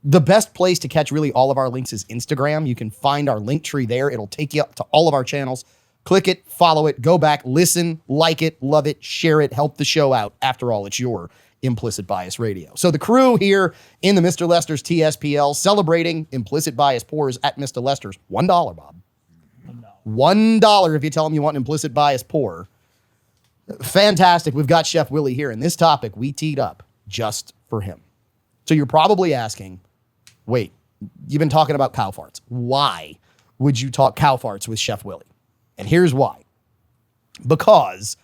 The best place to catch really all of our links is Instagram. You can find our link tree there. It'll take you up to all of our channels. Click it, follow it, go back, listen, like it, love it, share it, help the show out. After all, it's your Implicit Bias Radio. So the crew here in the Mr. Lester's TSPL celebrating Implicit Bias pours at Mr. Lester's. $1, Bob. $1 if you tell them you want an Implicit Bias pour. Fantastic. We've got Chef Willie here, and this topic we teed up just for him. So you're probably asking, wait, you've been talking about cow farts. Why would you talk cow farts with Chef Willie? And here's why. Because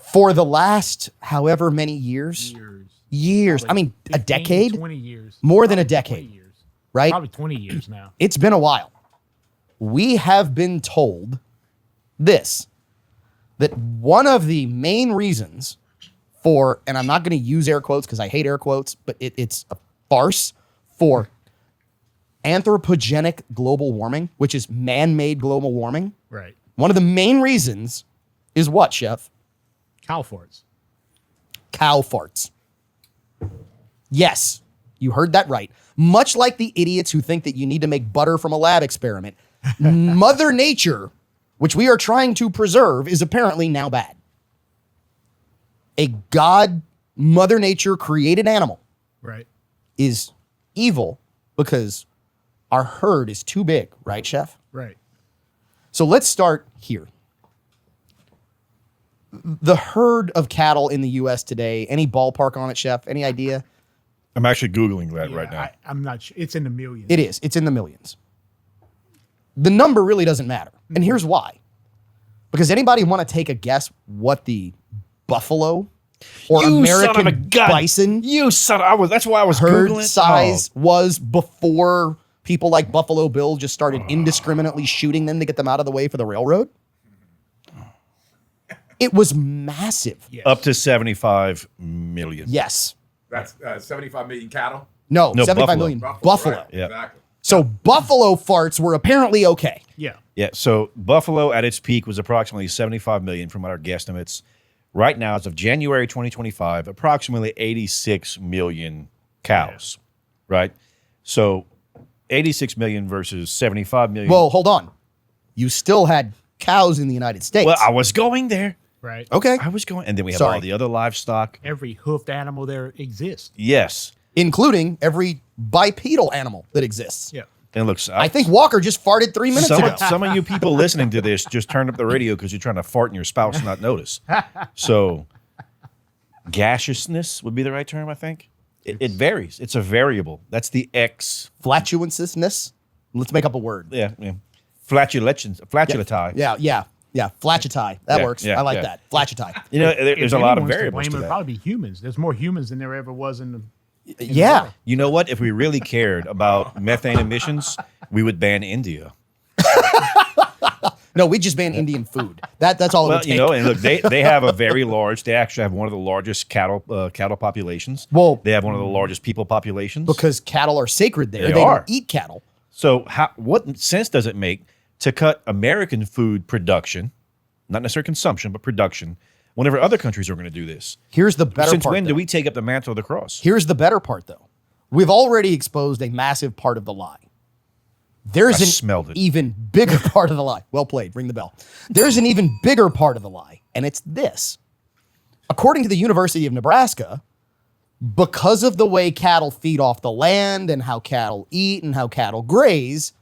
for the last however many years, I mean, 15, a decade, 20 years, more than a Probably decade, 20 years. right? Probably 20 years now. It's been a while. We have been told this, that one of the main reasons for, and I'm not going to use air quotes because I hate air quotes, but it's a farce for anthropogenic global warming, which is man-made global warming. Right. One of the main reasons is what, Chef? Cow farts. Cow farts. Yes, you heard that right. Much like the idiots who think that you need to make butter from a lab experiment, Mother Nature, which we are trying to preserve, is apparently now bad. A God, Mother Nature created animal Right. is evil because our herd is too big, right, Chef? Right. So let's start here. The herd of cattle in the U.S. today, any ballpark on it, Chef? Any idea? I'm actually Googling that right now. I'm not sure. It's in the millions. It is. It's in the millions. The number really doesn't matter. And here's why. Because anybody want to take a guess what the buffalo or You son of a American gun. bison That's why I was herd Googling. size was before people like Buffalo Bill just started indiscriminately shooting them to get them out of the way for the railroad? It was massive. Yes. Up to 75 million. Yes. That's 75 million cattle. No, No, 75 buffalo. million. Buffalo. Right, Yeah. Exactly. So buffalo farts were apparently okay. Yeah. Yeah. So Buffalo at its peak was approximately 75 million from our guesstimates. Right now, as of January 2025, approximately 86 million cows. Right. So 86 million versus 75 million. Well, hold on. You still had cows in the United States. Well, I was going there. Right. Okay. I was going, and then we have Sorry. all the other livestock. Every hoofed animal there exists. Yes. Including every bipedal animal that exists. Yeah. And look, I think Walker just farted 3 minutes ago. some of you people listening to this just turned up the radio because you're trying to fart and your spouse not notice. So gaseousness would be the right term, I think. It varies. It's a variable. That's the X. Flatulentousness. Let's make up a word. Yeah. Flatulati. Yeah. Flatuti. That Yeah, works. yeah, I like yeah. that. Flatuti. You know, there's a lot of anyone's to variables blame, to it'd that. probably be humans. There's more humans than there ever was in the. Yeah. You know what? If we really cared about methane emissions, we would ban India. No, we just ban Indian food. That's all it Well, would you take. know, and look, they have a very large. They actually have one of the largest cattle populations. Well- they have one of the largest people populations. because cattle are sacred there. They They are. don't eat cattle. So, what sense does it make to cut American food production, not necessarily consumption, but production, whenever other countries are going to do this? Here's the better Since part. when though. do we take up the mantle of the cross? Here's the better part, though. We've already exposed a massive part of the lie. There's I an smelled it. even bigger part of the lie. Well played. Ring the bell. There's an even bigger part of the lie, and it's this. According to the University of Nebraska, because of the way cattle feed off the land and how cattle eat and how cattle graze,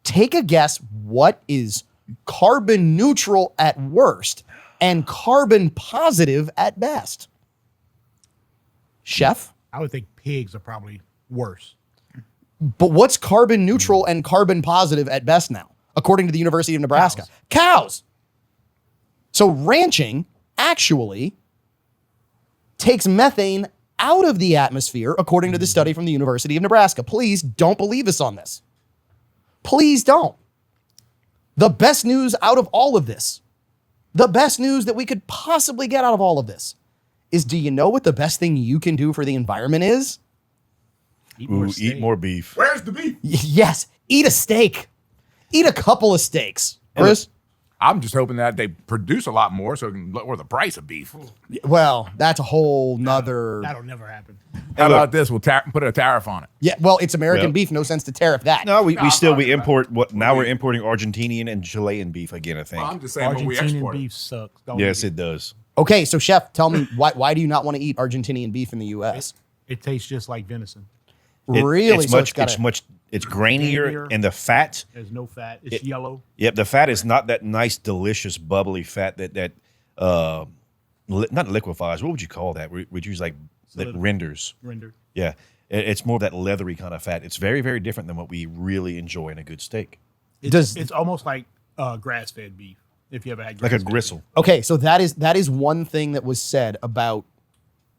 take a guess what is carbon neutral at worst and carbon positive at best. Chef? I would think pigs are probably worse. But what's carbon neutral and carbon positive at best now, according to the University of Nebraska? Cows. So ranching actually takes methane out of the atmosphere, according to the study from the University of Nebraska. Please don't believe us on this. Please don't. The best news out of all of this, the best news that we could possibly get out of all of this is, do you know what the best thing you can do for the environment is? Ooh, eat more beef. Where's the beef? Yes, eat a steak. Eat a couple of steaks. Chris? I'm just hoping that they produce a lot more so it can lower the price of beef. Well, that's a whole nother. That'll never happen. How about this? We'll put a tariff on it. Yeah, well, it's American Well- beef. No sense to tariff that. No, we import what now we're importing Argentinian and Chilean beef again, I think. Well, I'm just saying what we Argentinian export. beef sucks. Don't Yes, eat it does. Okay, so chef, tell me why do you not want to eat Argentinian beef in the U.S.? It tastes just like venison. Really? It's So much it's grainier Grainier. and the fat. There's no fat. It's yellow. Yep, the fat is not that nice, delicious, bubbly fat that not liquefies. What would you call that? Would you use like that renders? Rendered. Yeah, it's more of that leathery kind of fat. It's very, very different than what we really enjoy in a good steak, It's almost like grass-fed beef. If you ever had like a grass-fed gristle. Okay, so that is one thing that was said about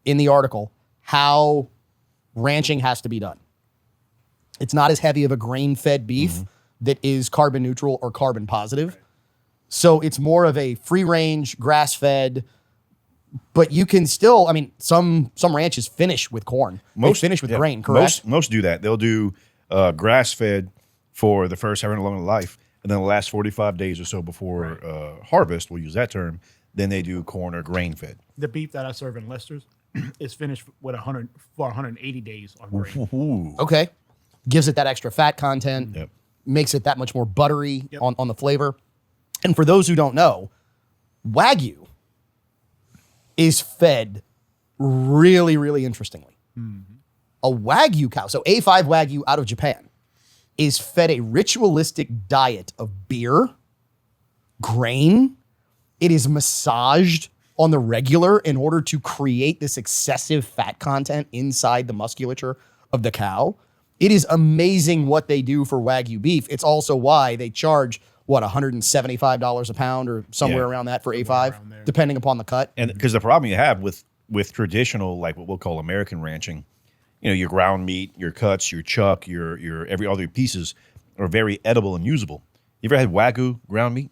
in the article how ranching has to be done. It's not as heavy of a grain-fed beef that is carbon neutral or carbon positive. So it's more of a free-range, grass-fed, but you can still, I mean, some ranches finish with corn. They finish with grain, correct? Most do that. They'll do grass-fed for the first however long of life, and then the last 45 days or so before harvest, we'll use that term, then they do corn or grain-fed. The beef that I serve in Lester's is finished with 180 days on grain. Ooh. Okay. Gives it that extra fat content, Yep. makes it that much more buttery on the flavor. And for those who don't know, Wagyu is fed really, really interestingly. A Wagyu cow, so A5 Wagyu out of Japan, is fed a ritualistic diet of beer, grain. It is massaged on the regular in order to create this excessive fat content inside the musculature of the cow. It is amazing what they do for Wagyu beef. It's also why they charge, $175 a pound or somewhere Yeah. around that for A5, around there. depending upon the cut. And because the problem you have with traditional, like what we'll call American ranching, your ground meat, your cuts, your chuck, your every other pieces are very edible and usable. You ever had Wagyu ground meat?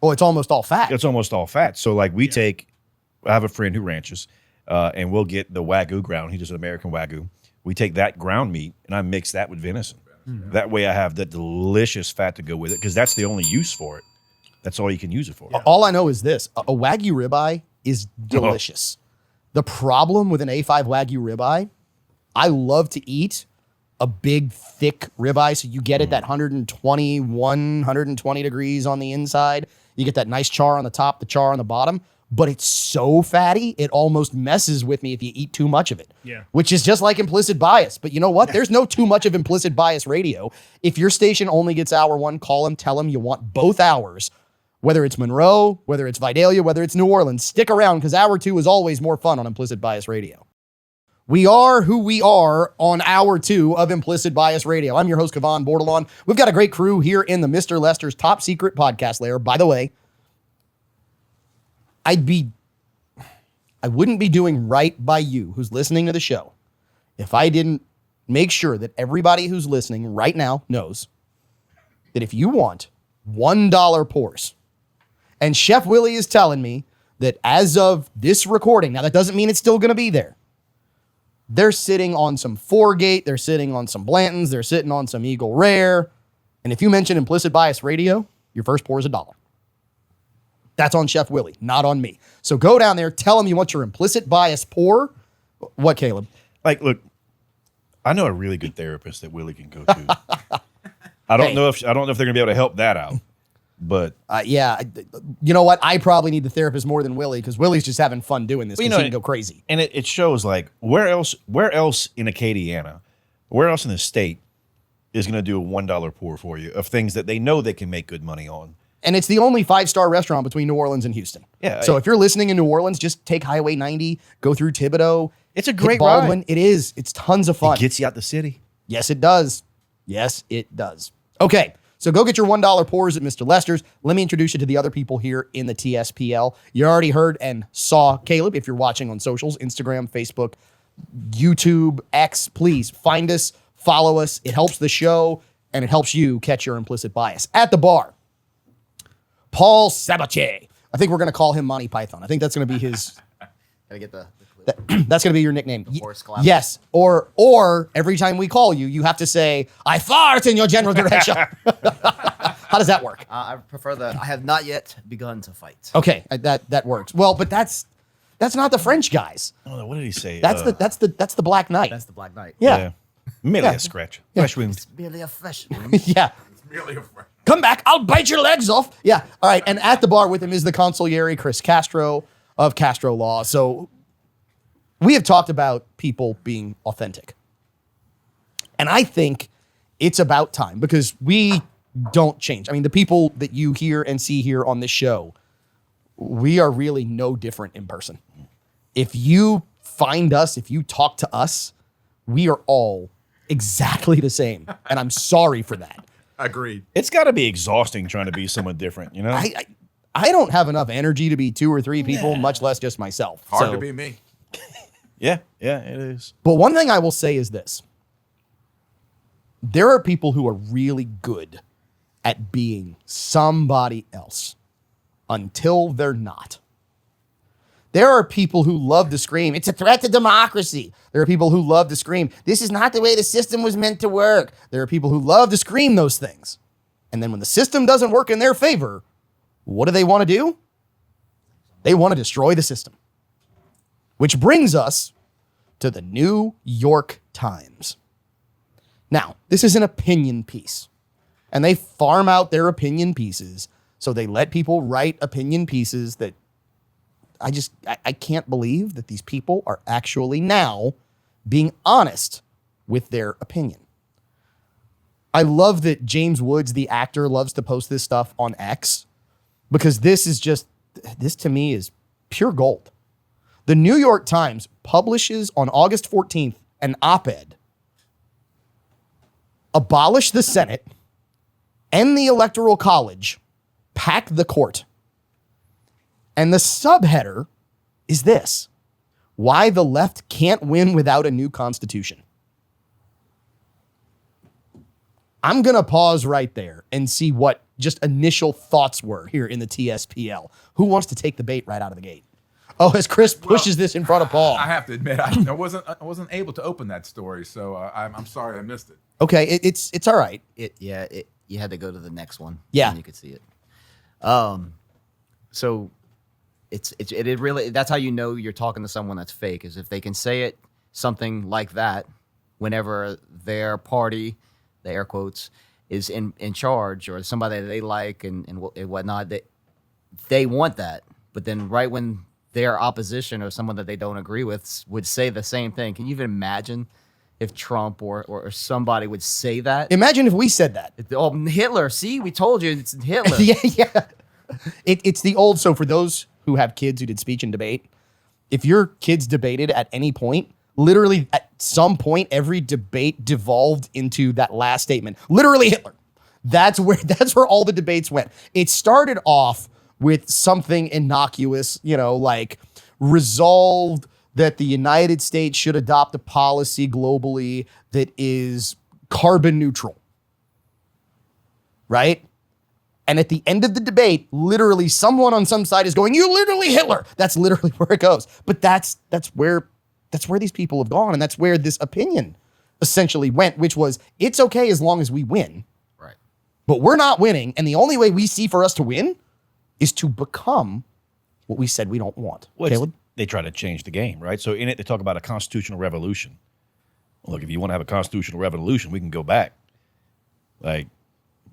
Oh, it's almost all fat. It's almost all fat. So like I have a friend who ranches, and we'll get the Wagyu ground. He does an American Wagyu. We take that ground meat and I mix that with venison. That way I have that delicious fat to go with it because that's the only use for it. That's all you can use it for. All I know is this: a Wagyu ribeye is delicious. The problem with an A5 Wagyu ribeye, I love to eat a big, thick ribeye. So you get it that 120 degrees on the inside. You get that nice char on the top, the char on the bottom. but it's so fatty, it almost messes with me if you eat too much of it. Yeah. Which is just like implicit bias. But you know what? There's no too much of implicit bias radio. If your station only gets hour one, call them, tell them you want both hours. Whether it's Monroe, whether it's Vidalia, whether it's New Orleans, stick around because hour two is always more fun on implicit bias radio. We are who we are on hour two of Implicit Bias Radio. I'm your host, Kevon Bordelon. We've got a great crew here in the Mr. Lester's top secret podcast lair. By the way, I wouldn't be doing right by you who's listening to the show if I didn't make sure that everybody who's listening right now knows that if you want $1 pours, and Chef Willie is telling me that as of this recording, now that doesn't mean it's still going to be there. They're sitting on some Fourgate, they're sitting on some Blanton's, they're sitting on some Eagle Rare. And if you mention Implicit Bias Radio, your first pour is $1. That's on Chef Willie, not on me. So go down there, tell him you want your Implicit Bias pour. What, Caleb? Like, look, I know a really good therapist that Willie can go to. I don't know if they're going to be able to help that out. But yeah, you know what? I probably need the therapist more than Willie because Willie's just having fun doing this because he can go crazy. And it shows like where else in Acadiana, where else in the state is going to do a $1 pour for you of things that they know they can make good money on. And it's the only 5-star restaurant between New Orleans and Houston. Yeah. So if you're listening in New Orleans, just take Highway 90, go through Thibodeau. It's a hit great Baldwin. ride. It is. It's tons of fun. It gets you out the city. Yes, it does. Yes, it does. Okay. So go get your $1 pours at Mr. Lester's. Let me introduce you to the other people here in the TSPL. You already heard and saw Caleb. If you're watching on socials, Instagram, Facebook, YouTube, X, please find us, follow us. It helps the show and it helps you catch your implicit bias. At the bar, Paul Sabatier. I think we're going to call him Monty Python. I think that's going to be his... Gotta get the That's going to be your nickname. horse clap. Yes. Or every time we call you, you have to say, I fart in your general direction. How does that work? I prefer the I have not yet begun to fight. Okay, that works. Well, but that's not the French guys. Oh, what did he say? That's the Black Knight. That's the Black Knight. Yeah. Merely Yeah. a scratch. Fresh wound. It's merely a fresh wound. Yeah. Merely a friend. Come back, I'll bite your legs off. Yeah. All right. And at the bar with him is the consigliere, Chris Castro of Castro Law. So we have talked about people being authentic. And I think it's about time because we don't change. I mean, the people that you hear and see here on this show, we are really no different in person. If you find us, if you talk to us, we are all exactly the same. And I'm sorry for that. Agreed. It's got to be exhausting trying to be someone different, you know? I don't have enough energy to be 2 or 3 people, much less just myself. Hard So- to be me. Yeah, it is. But one thing I will say is this. There are people who are really good at being somebody else until they're not. There are people who love to scream, it's a threat to democracy. There are people who love to scream, this is not the way the system was meant to work. There are people who love to scream those things. And then when the system doesn't work in their favor, what do they want to do? They want to destroy the system. Which brings us to the New York Times. Now, this is an opinion piece, and they farm out their opinion pieces, so they let people write opinion pieces that I can't believe that these people are actually now being honest with their opinion. I love that James Woods, the actor, loves to post this stuff on X because this to me is pure gold. The New York Times publishes on August 14th an op-ed. Abolish the Senate, end the Electoral College, pack the court. And the subheader is this: why the left can't win without a new constitution. I'm going to pause right there and see what just initial thoughts were here in the TSPL. Who wants to take the bait right out of the gate? Oh, as Chris pushes this in front of Paul. I have to admit, I wasn't able to open that story, so I'm sorry I missed it. Okay, it's all right. You had to go to the next one. Yeah. And you could see it. So it really, that's how you know you're talking to someone that's fake, is if they can say it something like that whenever their party, the air quotes, is in charge, or somebody that they like and whatnot, they want that. but then right when their opposition or someone that they don't agree with would say the same thing. Can you even imagine if Trump or somebody would say that? Imagine if we said that. Oh, Hitler. See, we told you it's Hitler. Yeah. It's the old. So for those who have kids who did speech and debate, if your kids debated at any point, literally at some point, every debate devolved into that last statement. Literally Hitler. That's where all the debates went. It started off with something innocuous, like resolved that the United States should adopt a policy globally that is carbon neutral. Right? And at the end of the debate, literally someone on some side is going, "You literally Hitler." That's literally where it goes. But that's where these people have gone, and that's where this opinion essentially went, which was, it's okay as long as we win. Right. But we're not winning, and the only way we see for us to win is to become what we said we don't want. Well, Caleb? they try to change the game, right? So in it, they talk about a constitutional revolution. Look, if you want to have a constitutional revolution, we can go back. Like,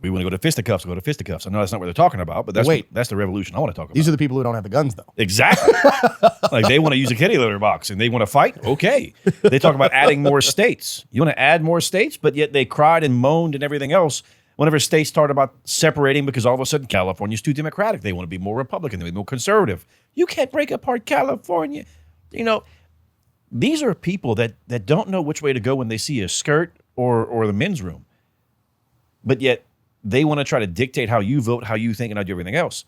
we want to go to fisticuffs, go to fisticuffs. I know that's not what they're talking about, but that's the revolution I want to talk about. These are the people who don't have the guns, though. Exactly. Like, they want to use a kitty litter box and they want to fight. Okay. They talk about adding more states. You want to add more states, but yet they cried and moaned and everything else whenever states started about separating, because all of a sudden California's too Democratic. They want to be more Republican. They want to be more conservative. You can't break apart California. These are people that don't know which way to go when they see a skirt or the men's room. But yet they want to try to dictate how you vote, how you think, and how you do everything else.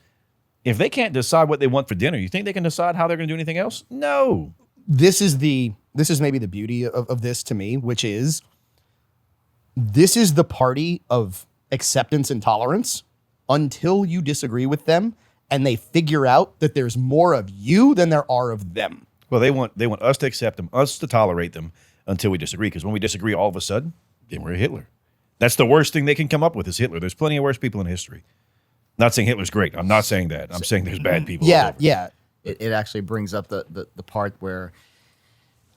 If they can't decide what they want for dinner, you think they can decide how they're going to do anything else? No. This is maybe the beauty of this to me, which is this is the party of acceptance and tolerance until you disagree with them and they figure out that there's more of you than there are of them. Well, they want us to accept them, us to tolerate them until we disagree. Because when we disagree, all of a sudden, then we're Hitler. That's the worst thing they can come up with is Hitler. There's plenty of worse people in history. Not saying Hitler's great. I'm not saying that. I'm saying there's bad people. Yeah, yeah. It actually brings up the part where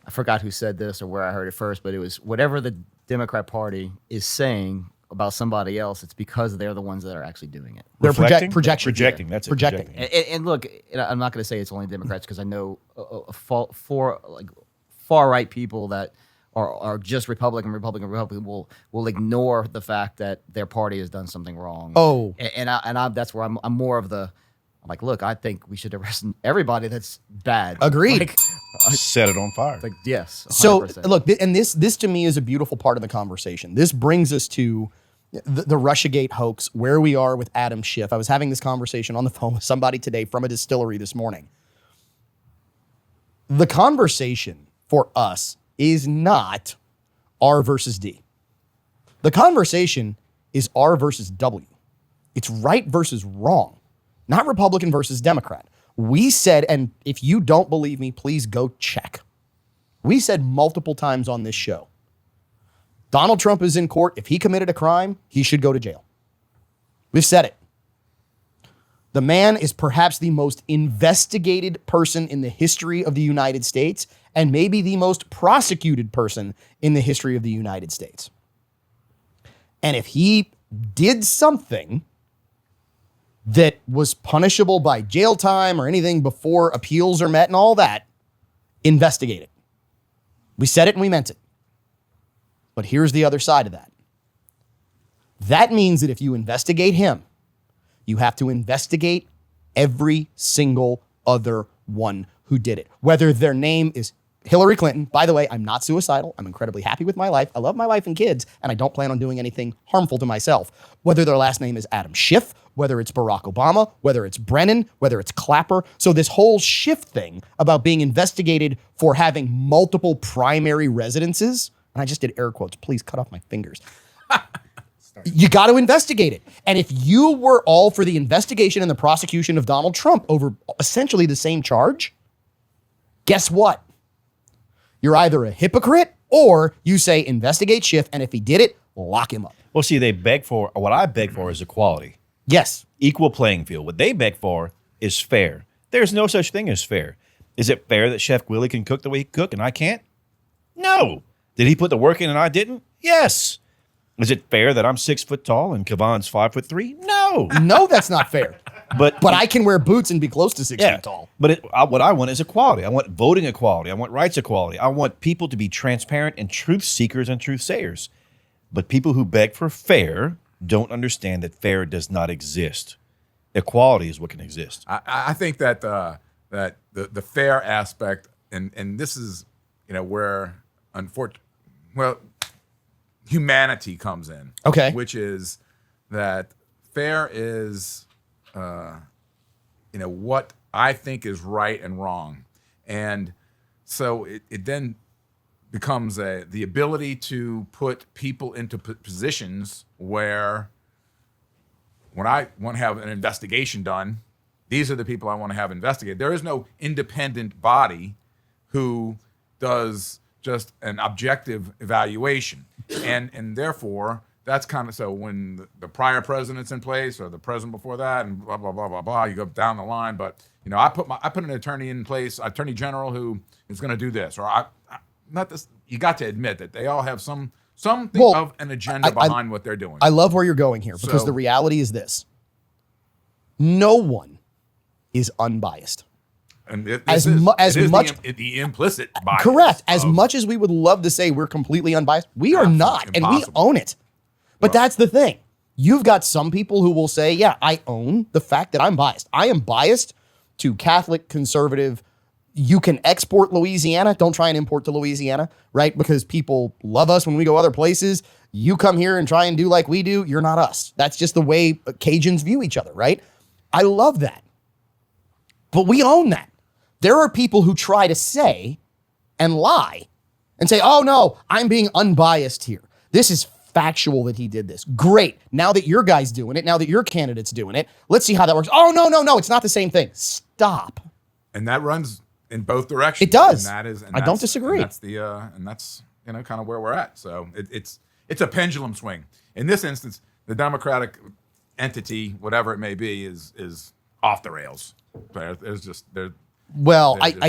I forgot who said this or where I heard it first, but it was whatever the Democrat Party is saying about somebody else, it's because they're the ones that are actually doing it. They're Reflecting? projection. Projecting. That's it. Projecting. And look, I'm not going to say it's only Democrats because I know far right people that are just Republican will ignore the fact that their party has done something wrong. Oh, and I that's where I'm more of the. I'm like, look, I think we should arrest everybody that's bad. Agreed. Like, Set it on fire. like yes. 100%. so look, and this to me is a beautiful part of the conversation. This brings us to the Russiagate hoax, where we are with Adam Schiff. I was having this conversation on the phone with somebody today from a distillery this morning. The conversation for us is not R versus D. The conversation is R versus W. It's right versus wrong, not Republican versus Democrat. We said, and if you don't believe me, please go check. We said multiple times on this show, Donald Trump is in court. If he committed a crime, he should go to jail. We've said it. The man is perhaps the most investigated person in the history of the United States and maybe the most prosecuted person in the history of the United States. And if he did something that was punishable by jail time or anything before appeals are met and all that, investigate it. We said it and we meant it. But here's the other side of that. That means that if you investigate him, you have to investigate every single other one who did it. Whether their name is Hillary Clinton. By the way, I'm not suicidal. I'm incredibly happy with my life. I love my wife and kids, and I don't plan on doing anything harmful to myself. Whether their last name is Adam Schiff, whether it's Barack Obama, whether it's Brennan, whether it's Clapper. So this whole Schiff thing about being investigated for having multiple primary residences, and I just did air quotes. Please cut off my fingers. You got to investigate it. And if you were all for the investigation and the prosecution of Donald Trump over essentially the same charge, guess what? You're either a hypocrite or you say investigate Schiff, and if he did it, lock him up. Well, see, what I beg for is equality. Yes. Equal playing field. What they beg for is fair. There's no such thing as fair. Is it fair that Chef Willie can cook the way he can cook and I can't? No. Did he put the work in and I didn't? Yes. Is it fair that I'm 6 foot tall and Kavan's 5'3"? No. No, that's not fair. But I can wear boots and be close to 6 feet tall. But what I want is equality. I want voting equality. I want rights equality. I want people to be transparent and truth seekers and truth sayers. But people who beg for fair don't understand that fair does not exist. Equality is what can exist. I think that that the fair aspect, and this is where humanity comes in. Okay. Which is that fair is what I think is right and wrong, and so it then becomes the ability to put people into positions where, when I want to have an investigation done, these are the people I want to have investigated. There is no independent body who does just an objective evaluation, and therefore that's kind of, so when the prior president's in place or the president before that and blah blah blah blah blah, you go down the line. But I put an attorney in place, attorney general, who is going to do this, or not this. You got to admit that they all have something of an agenda behind what they're doing. I love where you're going here, because the reality is this: no one is unbiased. And The implicit bias. Correct. As much as we would love to say we're completely unbiased, we are not, and we own it. But that's the thing. You've got some people who will say, yeah, I own the fact that I'm biased. I am biased to Catholic, conservative. You can export Louisiana. Don't try and import to Louisiana, right? Because people love us when we go other places. You come here and try and do like we do, you're not us. That's just the way Cajuns view each other, right? I love that. But we own that. There are people who try to say and lie and say, oh no, I'm being unbiased here. This is factual that he did this. Great. Now that your guy's doing it, now that your candidate's doing it, let's see how that works. Oh, no, it's not the same thing. Stop. And that runs in both directions. It does. And I don't disagree. And that's kind of where we're at. So it's a pendulum swing. In this instance, the Democratic entity, whatever it may be, is off the rails. I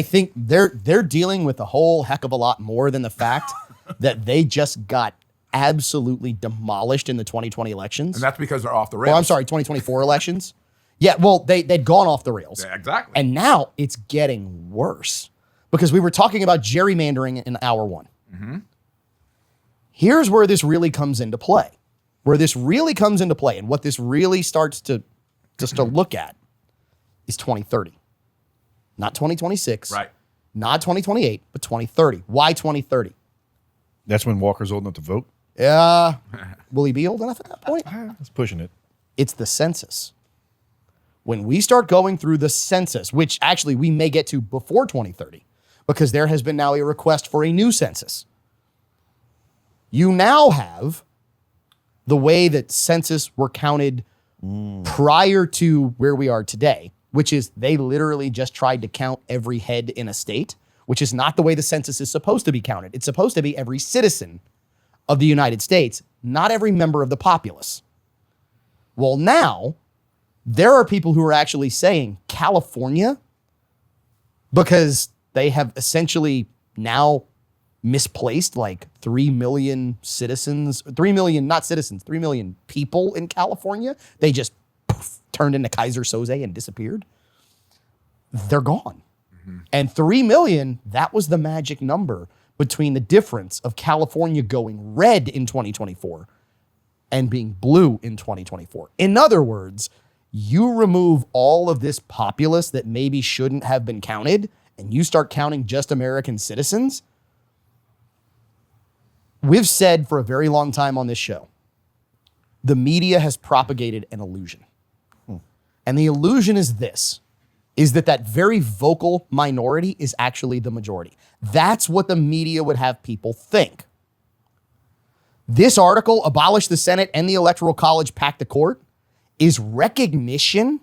think they're dealing with a whole heck of a lot more than the fact that they just got absolutely demolished in the 2020 elections. And that's because they're off the rails. Well, I'm sorry, 2024 elections. Yeah, well, they'd gone off the rails. Yeah, exactly. And now it's getting worse, because we were talking about gerrymandering in hour one. Mm-hmm. Here's where this really comes into play. And what this really starts to look at is 2030. Not 2026. Right. Not 2028, but 2030. Why 2030? That's when Walker's old enough to vote? Yeah. Will he be old enough at that point? That's pushing it. It's the census. When we start going through the census, which actually we may get to before 2030, because there has been now a request for a new census. You now have the way that census were counted prior to where we are today, which is they literally just tried to count every head in a state, which is not the way the census is supposed to be counted. It's supposed to be every citizen of the United States, not every member of the populace. Well, now there are people who are actually saying California, because they have essentially now misplaced like 3 million citizens, 3 million, not citizens, 3 million people in California. They just turned into Kaiser Soze and disappeared. They're gone. Mm-hmm. And 3 million, that was the magic number between the difference of California going red in 2024 and being blue in 2024. In other words, you remove all of this populace that maybe shouldn't have been counted, and you start counting just American citizens. We've said for a very long time on this show, the media has propagated an illusion. And the illusion is this, is that very vocal minority is actually the majority. That's what the media would have people think. This article, Abolish the Senate and the Electoral College, Pack the Court, is recognition,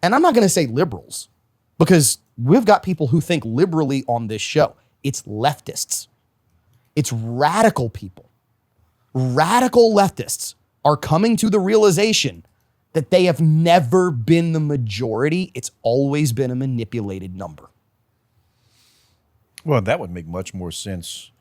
and I'm not going to say liberals, because we've got people who think liberally on this show. It's leftists. It's radical people. Radical leftists are coming to the realization that they have never been the majority. It's always been a manipulated number. Well, that would make much more sense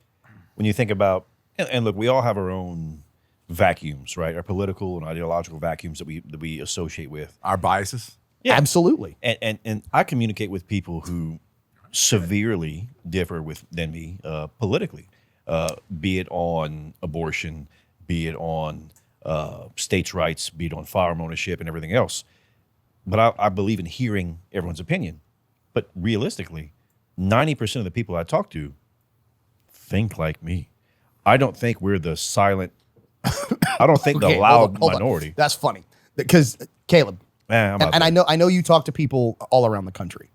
when you think about, and look, we all have our own vacuums, right? Our political and ideological vacuums that we associate with. Our biases. Yeah. Absolutely. And I communicate with people who severely differ than me politically, be it on abortion, be it on states' rights, be it on firearm ownership and everything else. But I believe in hearing everyone's opinion. But realistically, 90% of the people I talk to think like me. I don't think we're the silent, I don't think Okay, the loud hold on. minority. That's funny because Caleb, Man, I'm out and there. I know you talk to people all around the country,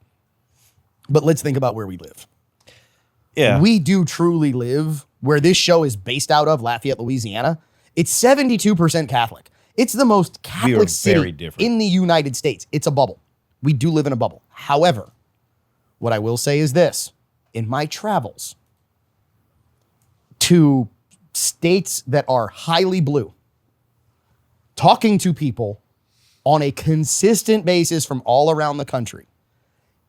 but let's think about where we live. Yeah. We do truly live where this show is based out of, Lafayette, Louisiana. It's 72% Catholic. It's the most Catholic very city different. in the United States. It's a bubble. We do live in a bubble. However, what I will say is this. In my travels to states that are highly blue, talking to people on a consistent basis from all around the country,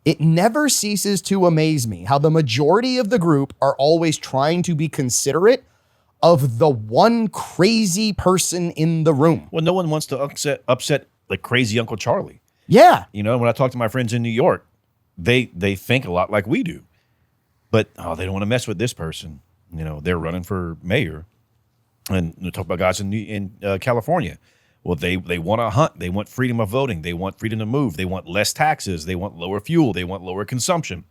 it never ceases to amaze me how the majority of the group are always trying to be considerate of the one crazy person in the room. Well, no one wants to upset like crazy Uncle Charlie. Yeah. You know, when I talk to my friends in New York, they think a lot like we do, but they don't want to mess with this person. You know, they're running for mayor, and we talk about guys in California. Well, they want to hunt. They want freedom of voting. They want freedom to move. They want less taxes. They want lower fuel. They want lower consumption.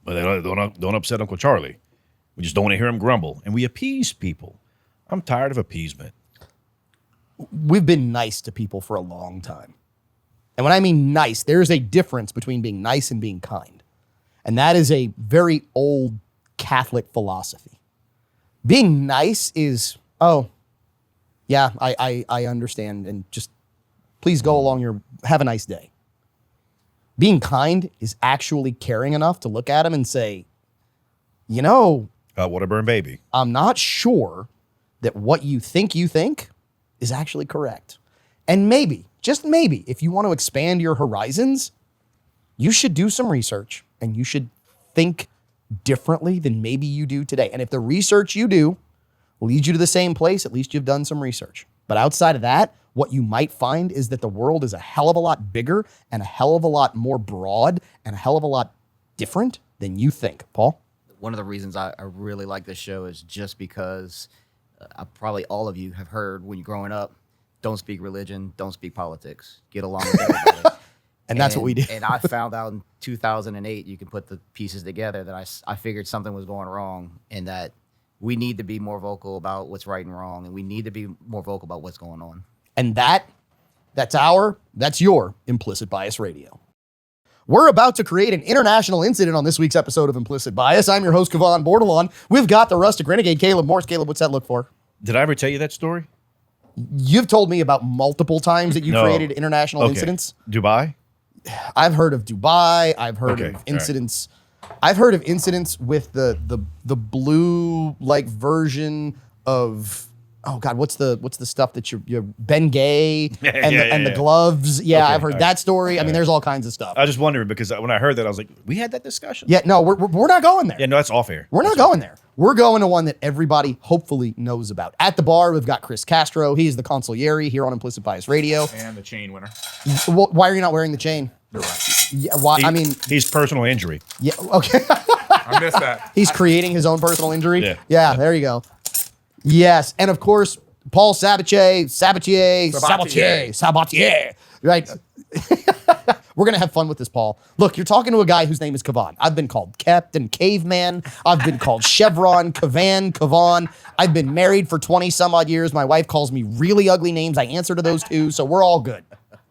But they don't upset Uncle Charlie. We just don't want to hear him grumble, and we appease people. I'm tired of appeasement. We've been nice to people for a long time. And when I mean nice, there's a difference between being nice and being kind. And that is a very old Catholic philosophy. Being nice is, oh, yeah, I understand. And just please go along have a nice day. Being kind is actually caring enough to look at him and say, you know, Waterburn baby. I'm not sure that what you think is actually correct. And maybe, just maybe, if you want to expand your horizons, you should do some research and you should think differently than maybe you do today. And if the research you do leads you to the same place, at least you've done some research. But outside of that, what you might find is that the world is a hell of a lot bigger and a hell of a lot more broad and a hell of a lot different than you think. Paul? One of the reasons I really like this show is just because probably all of you have heard when you're growing up, don't speak religion, don't speak politics, get along with everybody. And that's what we do. And I found out in 2008, you can put the pieces together that I figured something was going wrong and that we need to be more vocal about what's right and wrong. And we need to be more vocal about what's going on. And that's your Implicit Bias Radio. We're about to create an international incident on this week's episode of Implicit Bias. I'm your host, Kevon Bordelon. We've got the rustic renegade, Caleb Morse. Caleb, what's that look for? Did I ever tell you that story? You've told me about multiple times that you No. created international Okay. incidents. Dubai? I've heard of Dubai. I've heard Okay, of all right. incidents. I've heard of incidents with the blue like version of, oh God, what's the stuff that you're Bengay and the yeah. gloves. Yeah, Okay, I've heard all that right. story. I mean, there's all kinds of stuff. I was just wondering because when I heard that, I was like, we had that discussion? Yeah, no, we're not going there. Yeah, no, that's all fair. We're not going there. We're going to one that everybody hopefully knows about. At the bar, we've got Chris Castro. He's the consigliere here on Implicit Bias Radio. And the chain winner. Why are you not wearing the chain? You're right. Yeah, why? I mean, He's personal injury. yeah, okay. I missed that. He's creating his own personal injury. Yeah. There you go. Yes, and of course, Paul Sabatier, right? We're going to have fun with this, Paul. Look, you're talking to a guy whose name is Kevon. I've been called Captain Caveman. I've been called Chevron, Kevon. I've been married for 20 some odd years. My wife calls me really ugly names. I answer to those too, so we're all good,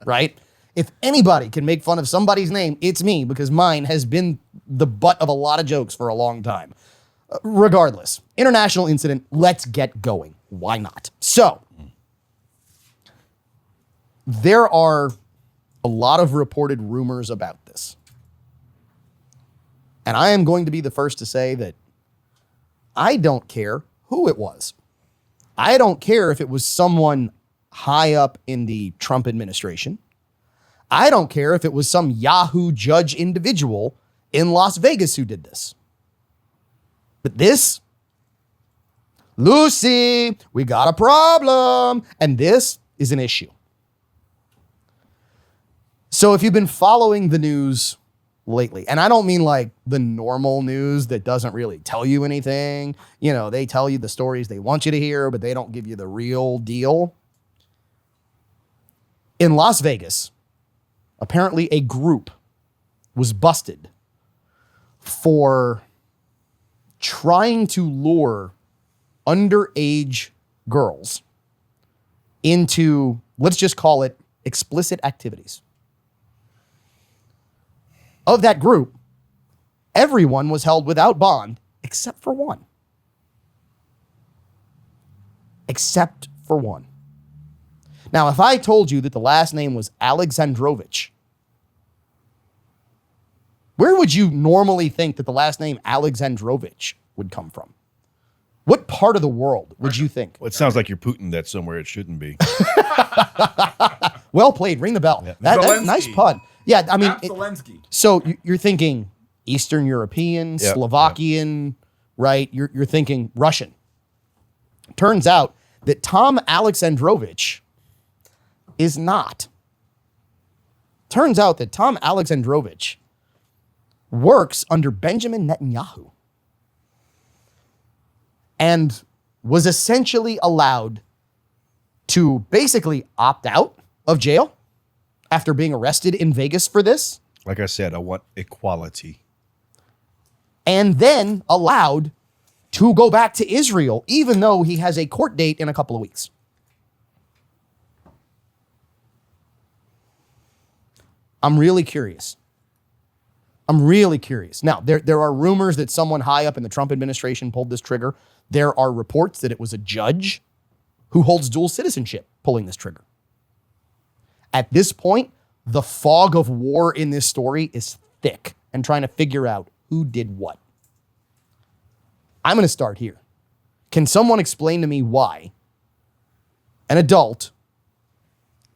right? If anybody can make fun of somebody's name, it's me, because mine has been the butt of a lot of jokes for a long time. Regardless, international incident, let's get going. Why not? So, there are a lot of reported rumors about this. And I am going to be the first to say that I don't care who it was. I don't care if it was someone high up in the Trump administration. I don't care if it was some Yahoo judge individual in Las Vegas who did this. But this, Lucy, we got a problem. And this is an issue. So if you've been following the news lately, and I don't mean like the normal news that doesn't really tell you anything. You know, they tell you the stories they want you to hear, but they don't give you the real deal. In Las Vegas, apparently a group was busted for trying to lure underage girls into, let's just call it, explicit activities. Of that group, everyone was held without bond except for one. Except for one. Now, if I told you that the last name was Alexandrovich, where would you normally think that the last name Alexandrovich would come from? What part of the world would you think? Well, it sounds like you're Putin that somewhere it shouldn't be. Well played. Ring the bell. Yeah. That's nice pun. Yeah, I mean, Zelensky. so you're thinking Eastern European, Yep, Slovakian, right? You're thinking Russian. Turns out that Tom Alexandrovich is not. Turns out that Tom Alexandrovich works under Benjamin Netanyahu and was essentially allowed to basically opt out of jail after being arrested in Vegas for this, Like I said, I want equality. and then allowed to go back to Israel, even though he has a court date in a couple of weeks. I'm really curious. Now, there are rumors that someone high up in the Trump administration pulled this trigger. There are reports that it was a judge who holds dual citizenship pulling this trigger. At this point, the fog of war in this story is thick and trying to figure out who did what. I'm going to start here. Can someone explain to me why an adult,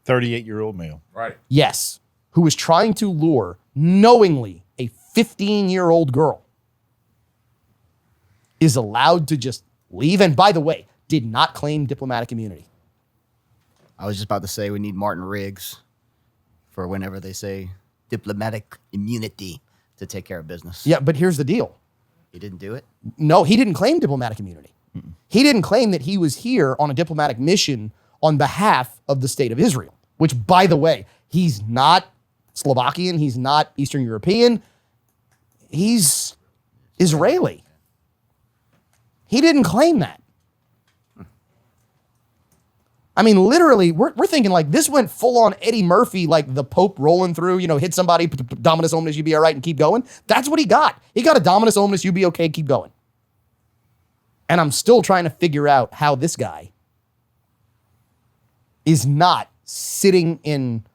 38-year-old male. Right. yes, who is trying to lure knowingly a 15-year-old girl is allowed to just leave? And by the way, did not claim diplomatic immunity. I was just about to say we need Martin Riggs for whenever they say diplomatic immunity to take care of business. Yeah, but here's the deal. He didn't do it. No, he didn't claim diplomatic immunity. He didn't claim that he was here on a diplomatic mission on behalf of the state of Israel, which, by the way, he's not Slovakian. He's not Eastern European. He's Israeli. He didn't claim that. I mean, literally, we're thinking like this went full on Eddie Murphy, like the Pope rolling through, hit somebody, Dominus Omnis, you be all right, and keep going. That's what he got. He got a Dominus Omnis, you be okay, keep going. And I'm still trying to figure out how this guy is not sitting in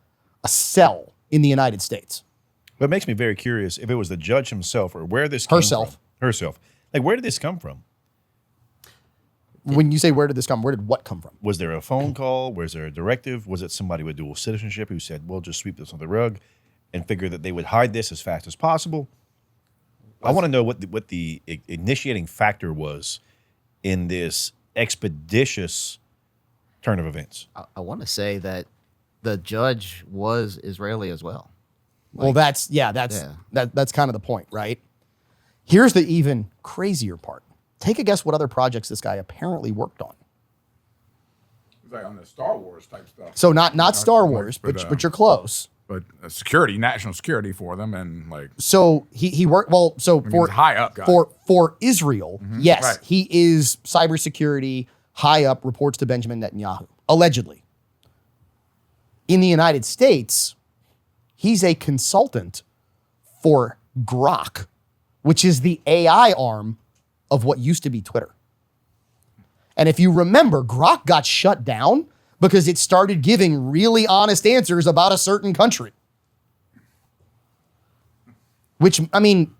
a cell in the United States. But it makes me very curious if it was the judge himself or where this came Herself. from. Herself. Like, where did this come from? When you say where did this come, where did what come from? Was there a phone call? Was there a directive? Was it somebody with dual citizenship who said, we'll just sweep this on the rug and figure that they would hide this as fast as possible? I want to know what the initiating factor was in this expeditious turn of events. I want to say that the judge was Israeli as well. Well, that's kind of the point, right? Here's the even crazier part. Take a guess what other projects this guy apparently worked on. It's like on the Star Wars type stuff. So not Star Wars, but you're close. But security, national security for them, and like. So he worked well. So he's for a high up guy. for Israel, yes, right. he is cybersecurity high up. Reports to Benjamin Netanyahu allegedly. In the United States, he's a consultant for Grok, which is the AI arm of what used to be Twitter. And if you remember, Grok got shut down because it started giving really honest answers about a certain country. Which, I mean...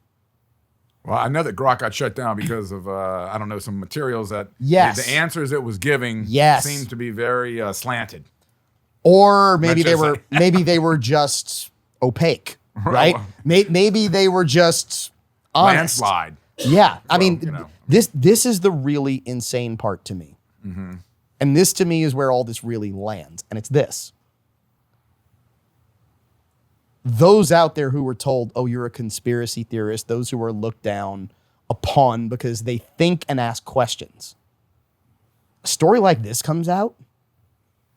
Well, I know that Grok got shut down because of, I don't know, some materials that... Yes. The answers it was giving Yes. seemed to be very slanted. Or maybe they Let's were just opaque, right? Well. Maybe they were just honest. Landslide. Yeah, I mean, you know. this is the really insane part to me. And this to me is where all this really lands. And it's this. Those out there who were told, oh, you're a conspiracy theorist, those who are looked down upon because they think and ask questions. A story like this comes out.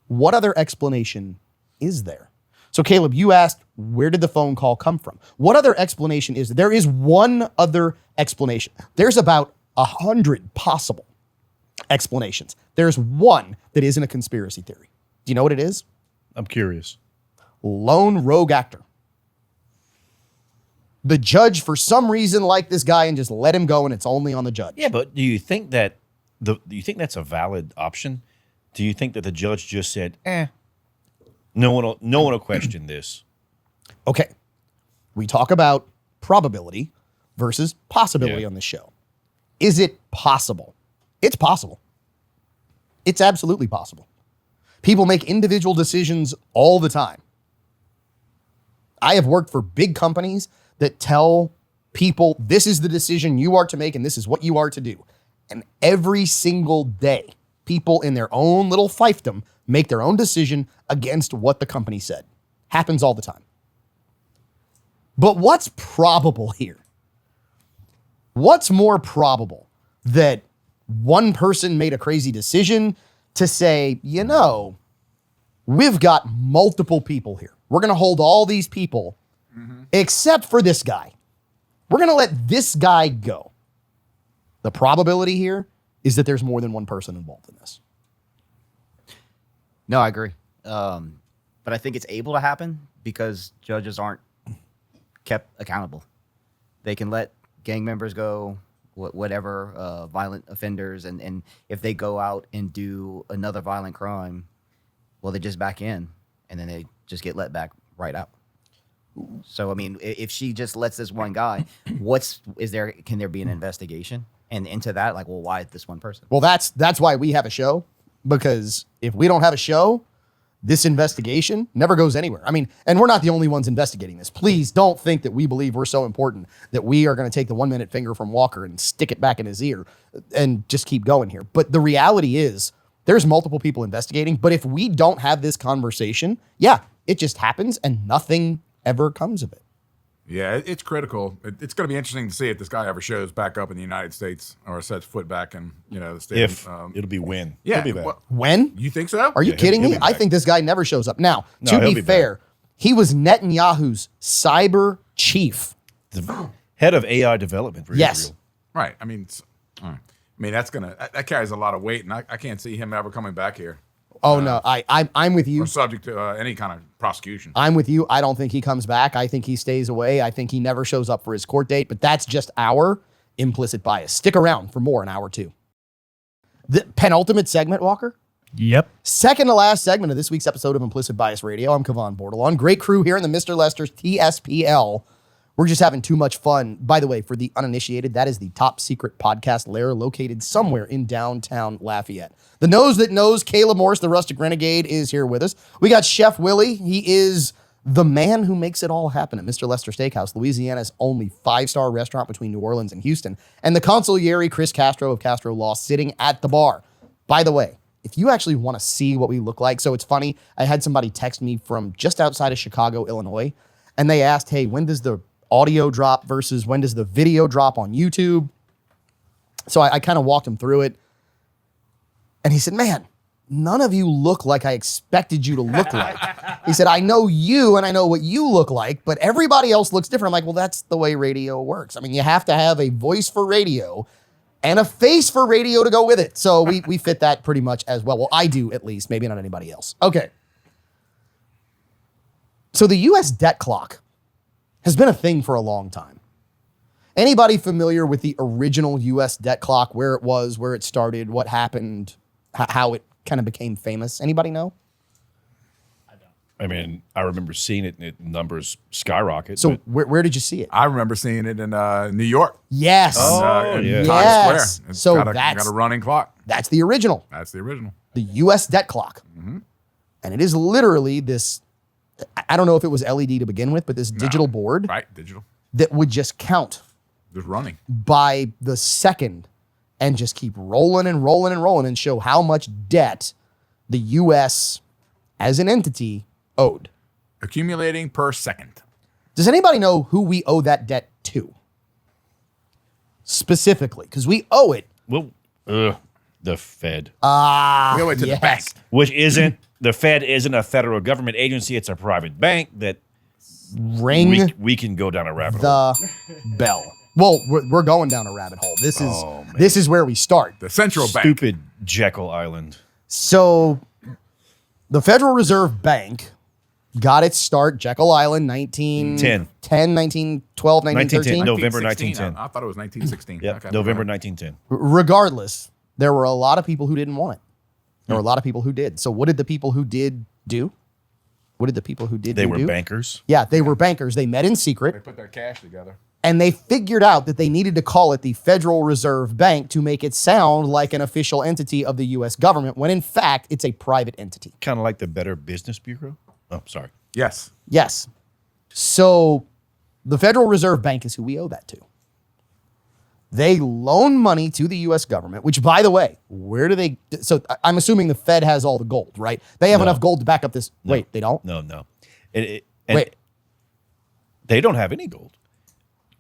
What other explanation is there? So Caleb, you asked, where did the phone call come from? What other explanation is there? There is one other explanation. There's about 100 possible explanations. There's one that isn't a conspiracy theory. Do you know what it is? I'm curious. Lone rogue actor. The judge, for some reason, liked this guy and just let him go, and it's only on the judge. Yeah, but do you think that do you think that's a valid option? Do you think that the judge just said, no one will question this? Okay. We talk about probability versus possibility on this show. Is it possible? It's possible. It's absolutely possible. People make individual decisions all the time. I have worked for big companies that tell people this is the decision you are to make and this is what you are to do. And every single day, people in their own little fiefdom make their own decision against what the company said. Happens all the time. But what's probable here? What's more probable that one person made a crazy decision to say, you know, we've got multiple people here. We're going to hold all these people except for this guy. We're going to let this guy go. The probability here is that there's more than one person involved in this. No, I agree. But I think it's able to happen because judges aren't kept accountable. They can let gang members go, whatever, violent offenders, and if they go out and do another violent crime, well, they just back in, and then they just get let back right out. So, I mean, if she just lets this one guy, can there be an investigation? And into that, like, well, why this one person? Well, that's why we have a show, because if we don't have a show, this investigation never goes anywhere. I mean, and we're not the only ones investigating this. Please don't think that we believe we're so important that we are going to take the 1 minute finger from Walker and stick it back in his ear and just keep going here. But the reality is there's multiple people investigating. But if we don't have this conversation, yeah, it just happens and nothing ever comes of it. Yeah, it's critical. It's going to be interesting to see if this guy ever shows back up in the United States or sets foot back in, the state. If it'll be when. Yeah. He'll be back. When? You think so? Are you kidding he'll me? be I back. think this guy never shows up. Now, No, to he'll be be fair, he was Netanyahu's cyber chief. The head of AI development for Yes. Israel. Right. I mean, that carries a lot of weight, and I can't see him ever coming back here Oh, no, I'm with you. or subject to any kind of prosecution. I'm with you. I don't think he comes back. I think he stays away. I think he never shows up for his court date, but that's just our implicit bias. Stick around for more in hour 2. The penultimate segment, Walker. Yep. Second to last segment of this week's episode of Implicit Bias Radio. I'm Kevon Bordelon. Great crew here in the Mr. Lester's TSPL. We're just having too much fun. By the way, for the uninitiated, that is the top secret podcast lair located somewhere in downtown Lafayette. The nose that knows, Caleb Morris, the rustic renegade, is here with us. We got Chef Willie. He is the man who makes it all happen at Mr. Lester Steakhouse, Louisiana's only 5-star restaurant between New Orleans and Houston. And the consigliere, Chris Castro of Castro Law, sitting at the bar. By the way, if you actually want to see what we look like, so it's funny, I had somebody text me from just outside of Chicago, Illinois, and they asked, hey, when does the audio drop versus when does the video drop on YouTube? So I kind of walked him through it. And he said, man, none of you look like I expected you to look like. He said, I know you and I know what you look like, but everybody else looks different. I'm like, well, that's the way radio works. I mean, you have to have a voice for radio and a face for radio to go with it. So we fit that pretty much as well. Well, I do at least, maybe not anybody else. Okay. So the U.S. debt clock has been a thing for a long time. Anybody familiar with the original U.S. debt clock, where it was, where it started, what happened, how it kind of became famous? Anybody know? I mean, I remember seeing it, and numbers skyrocket. So but where did you see it? I remember seeing it in New York. Yes. Oh, in yeah. Times Yes. Square. It's So got that's- a running clock. That's the original, That's the original. the U.S. debt clock. And it is literally this, I don't know if it was LED to begin with, but this digital board Right, digital. that would just count Just running. by the second and just keep rolling and rolling and rolling and show how much debt the U.S. as an entity owed. Accumulating per second. Does anybody know who we owe that debt to? Specifically, because we owe it. Well, the Fed, We owe it to the bank. which isn't the Fed isn't a federal government agency. It's a private bank that Ring we can go down a rabbit hole. the bell. Well, we're going down a rabbit hole. This is where we start. The central bank. Stupid Jekyll Island. So the Federal Reserve Bank got its start, Jekyll Island, 1910, 1912, 1913. 1910, November 1916. 1910. I thought it was 1916. Yep, Okay. November 1910. Regardless, there were a lot of people who didn't want it. There were a lot of people who did. So what did the people who did do? What did the people who did They do? were bankers. Yeah, they were bankers. They met in secret. They put their cash together. And they figured out that they needed to call it the Federal Reserve Bank to make it sound like an official entity of the U.S. government, when in fact, it's a private entity. Kind of like the Better Business Bureau. Oh, sorry. Yes. Yes. So the Federal Reserve Bank is who we owe that to. They loan money to the U.S. government, which, by the way, where do they? So I'm assuming the Fed has all the gold, right? They have enough gold to back up this. Wait, they don't? No. And Wait. They don't have any gold.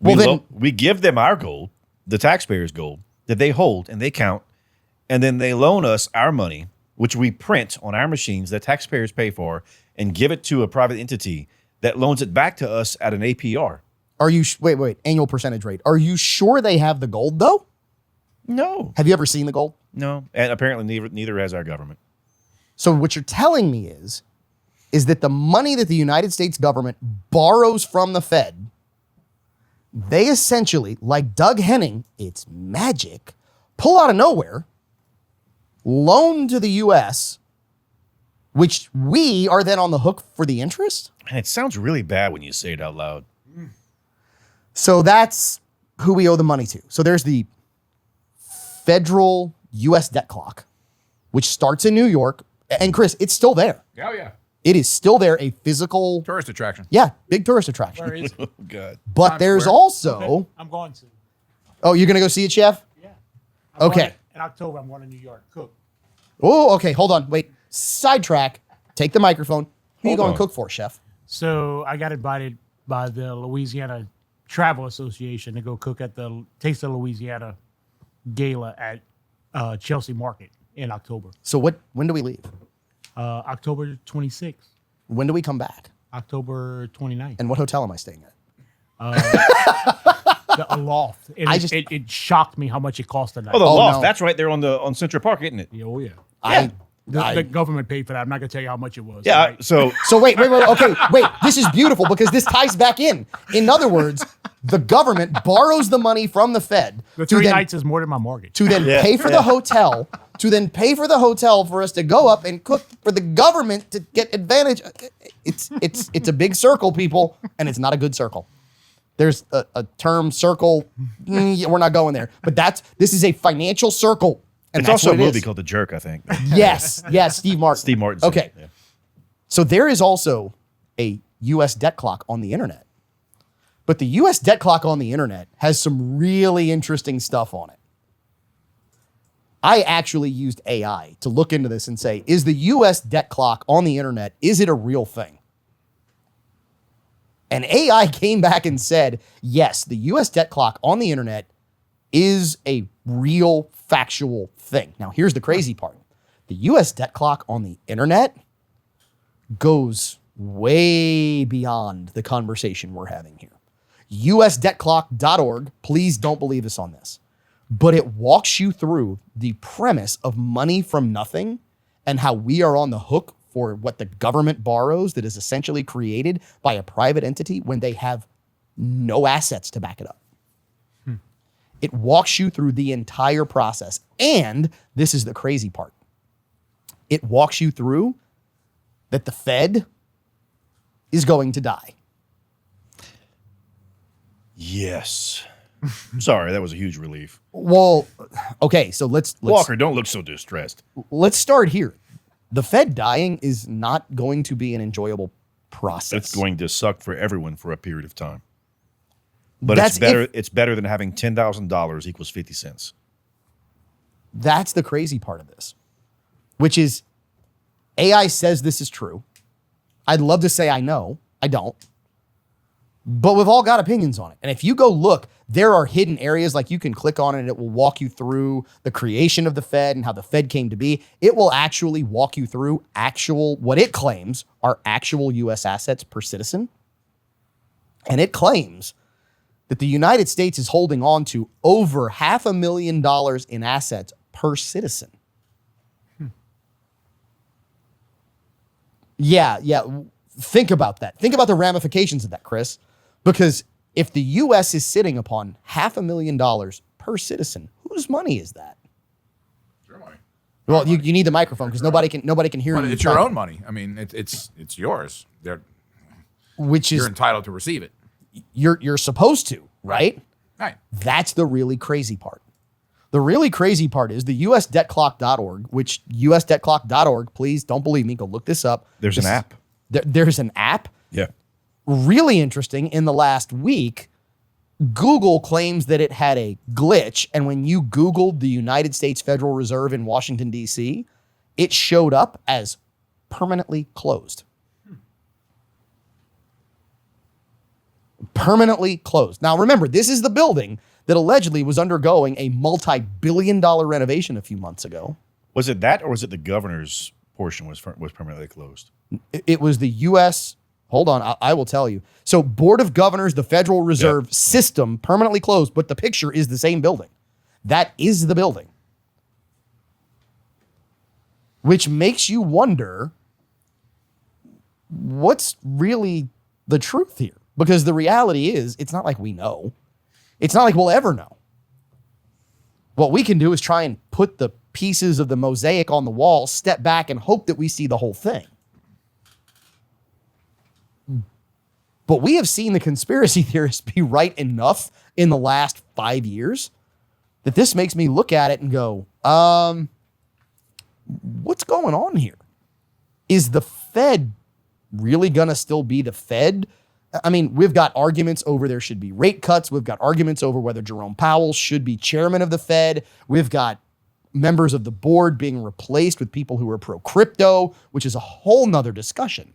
Well, then- We give them our gold, the taxpayers' gold, that they hold and they count, and then they loan us our money, which we print on our machines that taxpayers pay for, and give it to a private entity that loans it back to us at an APR. Are you, wait, annual percentage rate. Are you sure they have the gold, though? No. Have you ever seen the gold? No. And apparently neither has our government. So what you're telling me is that the money that the United States government borrows from the Fed, they essentially, like Doug Henning, it's magic, pull out of nowhere, loan to the U.S., which we are then on the hook for the interest? And it sounds really bad when you say it out loud. So that's who we owe the money to. So there's the federal U.S. debt clock, which starts in New York. And Chris, it's still there. Oh, yeah. It is still there, a physical, Tourist attraction. yeah, big tourist attraction. Where is it? Oh, God. But Times there's Square. also, I'm going to. oh, you're going to go see it, Chef? Yeah. I'm Okay. going in October, I'm going to New York. Cook. Oh, okay, hold on, wait. Sidetrack, take the microphone. Who you Hold going on. to cook for, Chef? So I got invited by the Louisiana Travel Association to go cook at the Taste of Louisiana Gala at Chelsea Market in October. So when do we leave? October 26th, When do we come back? October 29th. And what hotel am I staying at? The Aloft. And I it, just- it shocked me how much it cost a night. Oh, the Oh, loft. no. That's right there on Central Park, isn't it? Oh, yeah. I The government paid for that. I'm not going to tell you how much it was. Yeah. Right? So So wait, okay, wait. This is beautiful because this ties back in. In other words, the government borrows the money from the Fed The to 3 then, nights is more than my mortgage. to then Yeah, pay for the hotel, to then pay for the hotel for us to go up and cook for the government to get advantage. It's a big circle, people, and it's not a good circle. There's a term circle. Yeah, we're not going there. But this is a financial circle. And it's that's also a what it movie is. called The Jerk, I think. Yes, Steve Martin. Steve Martin. Okay. Yeah. So there is also a U.S. debt clock on the internet. But the U.S. debt clock on the internet has some really interesting stuff on it. I actually used AI to look into this and say, is the U.S. debt clock on the internet, is it a real thing? And AI came back and said, yes, the U.S. debt clock on the internet is a real factual thing. Now, here's the crazy part. The U.S. debt clock on the internet goes way beyond the conversation we're having here. USDebtClock.org, please don't believe us on this, but it walks you through the premise of money from nothing and how we are on the hook for what the government borrows that is essentially created by a private entity when they have no assets to back it up. It walks you through the entire process. And this is the crazy part. It walks you through that the Fed is going to die. Yes. Sorry, that was a huge relief. Well, okay, so let's Walker, don't look so distressed. let's start here. The Fed dying is not going to be an enjoyable process. It's going to suck for everyone for a period of time. But That's it's better. if- It's better than having $10,000 equals 50 cents. That's the crazy part of this, which is AI says this is true. I'd love to say I know. I don't. But we've all got opinions on it. And if you go look, there are hidden areas, like you can click on it and it will walk you through the creation of the Fed and how the Fed came to be. It will actually walk you through what it claims are actual US assets per citizen. And it claims that the United States is holding on to over $500,000 in assets per citizen. Yeah. Think about that. Think about the ramifications of that, Chris. Because if the U.S. is sitting upon $500,000 per citizen, whose money is that? Your money. Well, you need the microphone because nobody can hear But you. it's your own money. I mean, it's yours. Which is You're entitled to receive it. you're supposed to, right? Right. That's the really crazy part. The really crazy part is the usdebtclock.org, which usdebtclock.org, please don't believe me, go look this up. There's an app. There's an app. Yeah. Really interesting. In the last week, Google claims that it had a glitch. And when you Googled the United States Federal Reserve in Washington, D.C., it showed up as permanently closed. Permanently closed. Now, remember, this is the building that allegedly was undergoing a multi-billion-dollar renovation a few months ago. Was it that, or was it the governor's portion was permanently closed? It was the U.S. Hold on, I will tell you. So, Board of Governors, the Federal Reserve System, permanently closed, but the picture is the same building. That is the building. Which makes you wonder what's really the truth here. Because the reality is, it's not like we know. It's not like we'll ever know. What we can do is try and put the pieces of the mosaic on the wall, step back, and hope that we see the whole thing. But we have seen the conspiracy theorists be right enough in the last 5 years that this makes me look at it and go, what's going on here? Is the Fed really going to still be the Fed? I mean, we've got arguments over there should be rate cuts. We've got arguments over whether Jerome Powell should be chairman of the Fed. We've got members of the board being replaced with people who are pro-crypto, which is a whole nother discussion.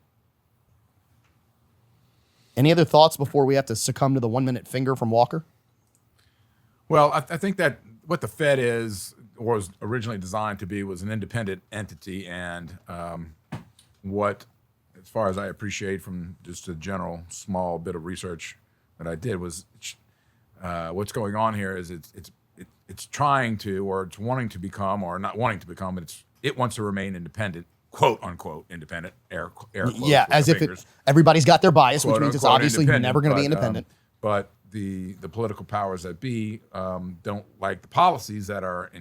Any other thoughts before we have to succumb to the 1 minute finger from Walker? Well, I think that what the Fed is, or was originally designed to be, was an independent entity, and what, as far as I appreciate from just a general small bit of research that I did, was what's going on here is it's trying to, or it's wanting to become, or not wanting to become, but it wants to remain independent, quote unquote independent, air quotes. Yeah, as if everybody's got their bias, which means it's obviously never going to be independent. But the political powers that be don't like the policies that are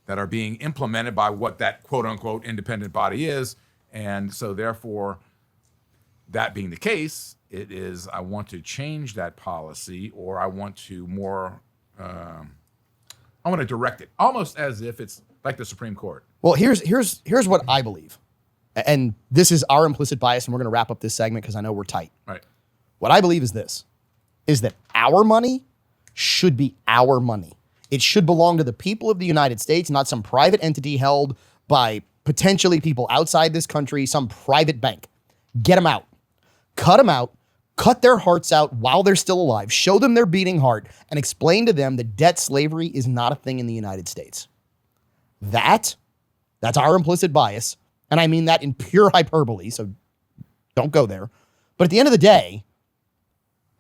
that are being implemented by what that quote unquote independent body is, and so therefore, that being the case, it is I want to change that policy, or I want to I want to direct it, almost as if it's like the Supreme Court. Well, here's what I believe. And this is our implicit bias, and we're going to wrap up this segment because I know we're tight. Right. What I believe is this, is that our money should be our money. It should belong to the people of the United States, not some private entity held by potentially people outside this country, some private bank. Get them out. Cut them out. Cut their hearts out while they're still alive. Show them their beating heart and explain to them that debt slavery is not a thing in the United States. That's our implicit bias. And I mean that in pure hyperbole, so don't go there. But at the end of the day,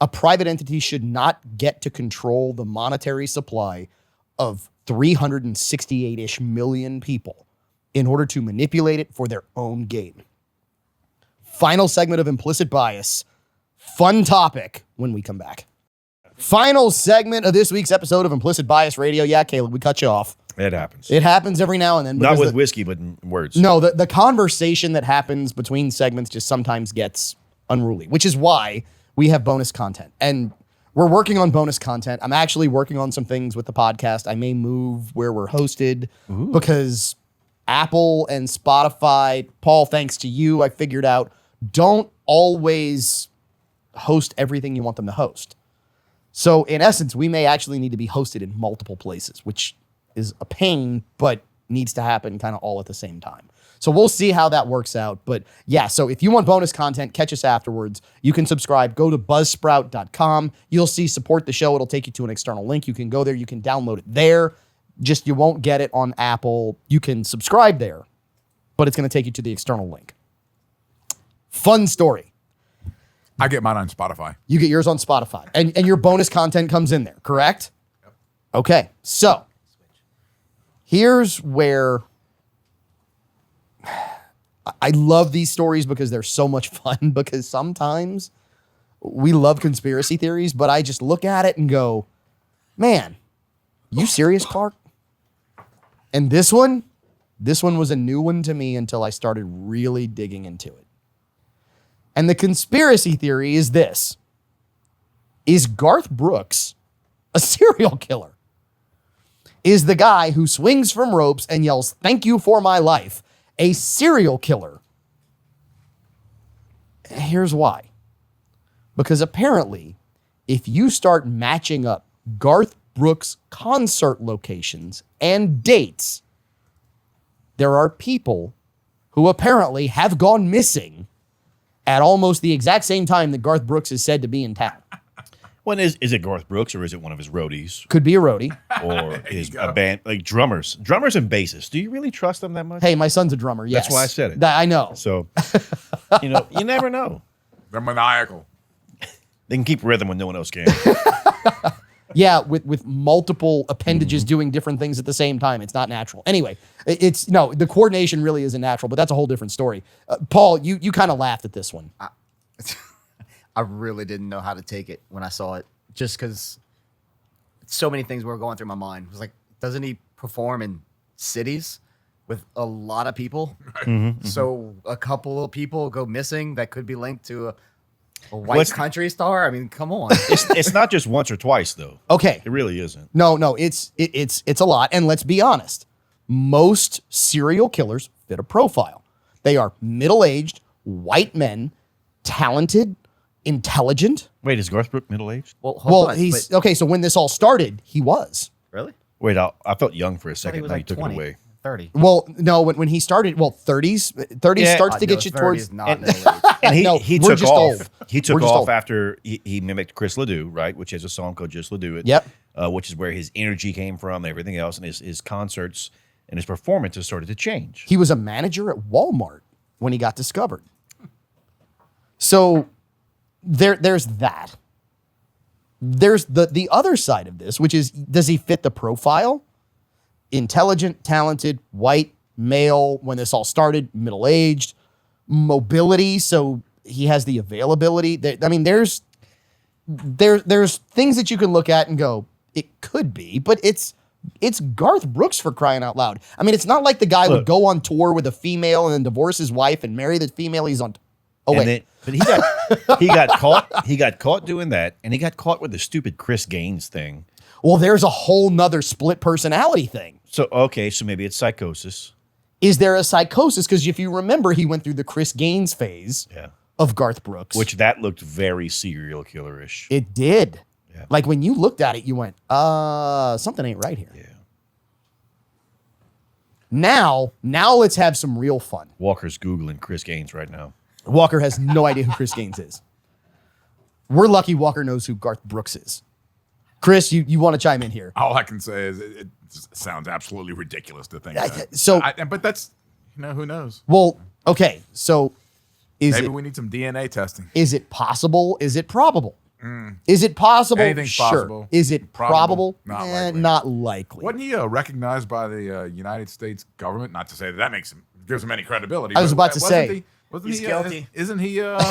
a private entity should not get to control the monetary supply of 368-ish million people in order to manipulate it for their own gain. Final segment of implicit bias. Fun topic when we come back. Final segment of this week's episode of Implicit Bias Radio. Yeah, Caleb, we cut you off. It happens. It happens every now and then. Not with whiskey, but in words. No, the conversation that happens between segments just sometimes gets unruly, which is why we have bonus content. And we're working on bonus content. I'm actually working on some things with the podcast. I may move where we're hosted because Apple and Spotify, Paul, thanks to you, I figured out, don't always host everything you want them to host. So in essence, we may actually need to be hosted in multiple places, which is a pain, but needs to happen kind of all at the same time. So we'll see how that works out. But yeah, so if you want bonus content, catch us afterwards. You can subscribe. Go to buzzsprout.com. You'll see support the show. It'll take you to an external link. You can go there. You can download it there. Just you won't get it on Apple. You can subscribe there, but it's going to take you to the external link. Fun story. I get mine on Spotify. You get yours on Spotify. And your bonus content comes in there, correct? Yep. Okay, so here's where I love these stories because they're so much fun, because sometimes we love conspiracy theories, but I just look at it and go, man, you serious, Clark? And this one was a new one to me until I started really digging into it. And the conspiracy theory is this. Is Garth Brooks a serial killer? Is the guy who swings from ropes and yells, "Thank you for my life," a serial killer? Here's why. Because apparently, if you start matching up Garth Brooks concert locations and dates, there are people who apparently have gone missing at almost the exact same time that Garth Brooks is said to be in town. When is it Garth Brooks, or is it one of his roadies? Could be a roadie. Or is a band, like drummers and bassists. Do you really trust them that much? Hey, my son's a drummer. Yes. That's why I said it. I know. So, you never know. They're maniacal. They can keep rhythm when no one else can. Yeah, with multiple appendages doing different things at the same time. It's not natural. Anyway, the coordination really isn't natural, but that's a whole different story. Paul, you kind of laughed at this one. I really didn't know how to take it when I saw it, just because so many things were going through my mind. It was like, doesn't he perform in cities with a lot of people? So a couple of people go missing that could be linked to a white country star? I mean, come on. It's not just once or twice, though. Okay. It really isn't. No, it's a lot. And let's be honest. Most serial killers fit a profile. They are middle-aged, white men, talented, intelligent. Wait, is Garth Brooks middle-aged? Well, hold on, he's but- okay. So when this all started, he was. Really? Wait, I felt young for a I thought he second. was Now you like took 20, it away. 30. Well, no, when he started, 30s Yeah. starts to No, get you 30 towards. is not middle-aged. And No, he we're took just off. old. He took We're just off old. after he mimicked Chris Ledoux, right? Which has a song called "Just Ledoux It." Yep. Which is where his energy came from, and everything else, and his concerts and his performances started to change. He was a manager at Walmart when he got discovered. So there's that. There's the other side of this, which is, does he fit the profile? Intelligent, talented, white, male, when this all started, middle-aged, mobility, so he has the availability. I mean, there's things that you can look at and go, it could be, but it's Garth Brooks, for crying out loud. I mean, it's not like the guy would go on tour with a female and then divorce his wife and marry the female he's on. Oh, wait. But he got caught. He got caught doing that, and he got caught with the stupid Chris Gaines thing. Well, there's a whole nother split personality thing. So okay, so maybe it's psychosis. Is there a psychosis? Because if you remember, he went through the Chris Gaines phase Yeah. of Garth Brooks. Which that looked very serial killer-ish. It did. Yeah. Like when you looked at it, you went, something ain't right here. Yeah. Now let's have some real fun. Walker's Googling Chris Gaines right now. Walker has no idea who Chris Gaines is. We're lucky Walker knows who Garth Brooks is. Chris, you want to chime in here? All I can say is it sounds absolutely ridiculous to think that. So- but that's, who knows? Well, okay. So Maybe we need some DNA testing. is it possible? Is it probable? Is it possible? Anything's Sure. possible. Is it probable? Not likely. Not likely. Wasn't he recognized by the United States government? Not to say that gives him any credibility. I was but about to say. wasn't He's he, guilty. Isn't he? Well,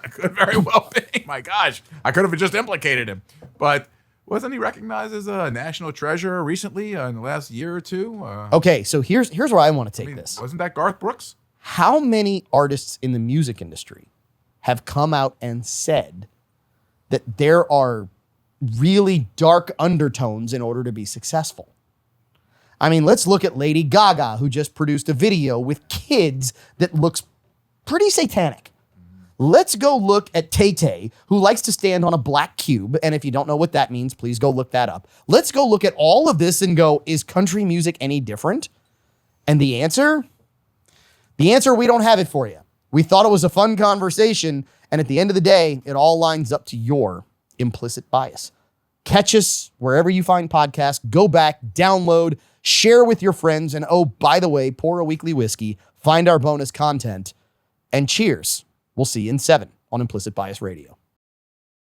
that could very well be. My gosh, I could have just implicated him. But wasn't he recognized as a national treasure recently in the last year or two? Okay, so here's where I want to take this. Wasn't that Garth Brooks? How many artists in the music industry have come out and said that there are really dark undertones in order to be successful? I mean, let's look at Lady Gaga, who just produced a video with kids that looks pretty satanic. Let's go look at Tay-Tay, who likes to stand on a black cube. And if you don't know what that means, please go look that up. Let's go look at all of this and go, is country music any different? And the answer, we don't have it for you. We thought it was a fun conversation. And at the end of the day, it all lines up to your implicit bias. Catch us wherever you find podcasts. Go back, download, share with your friends. And oh, by the way, pour a weekly whiskey, find our bonus content, and cheers. We'll see you in 7 on Implicit Bias Radio.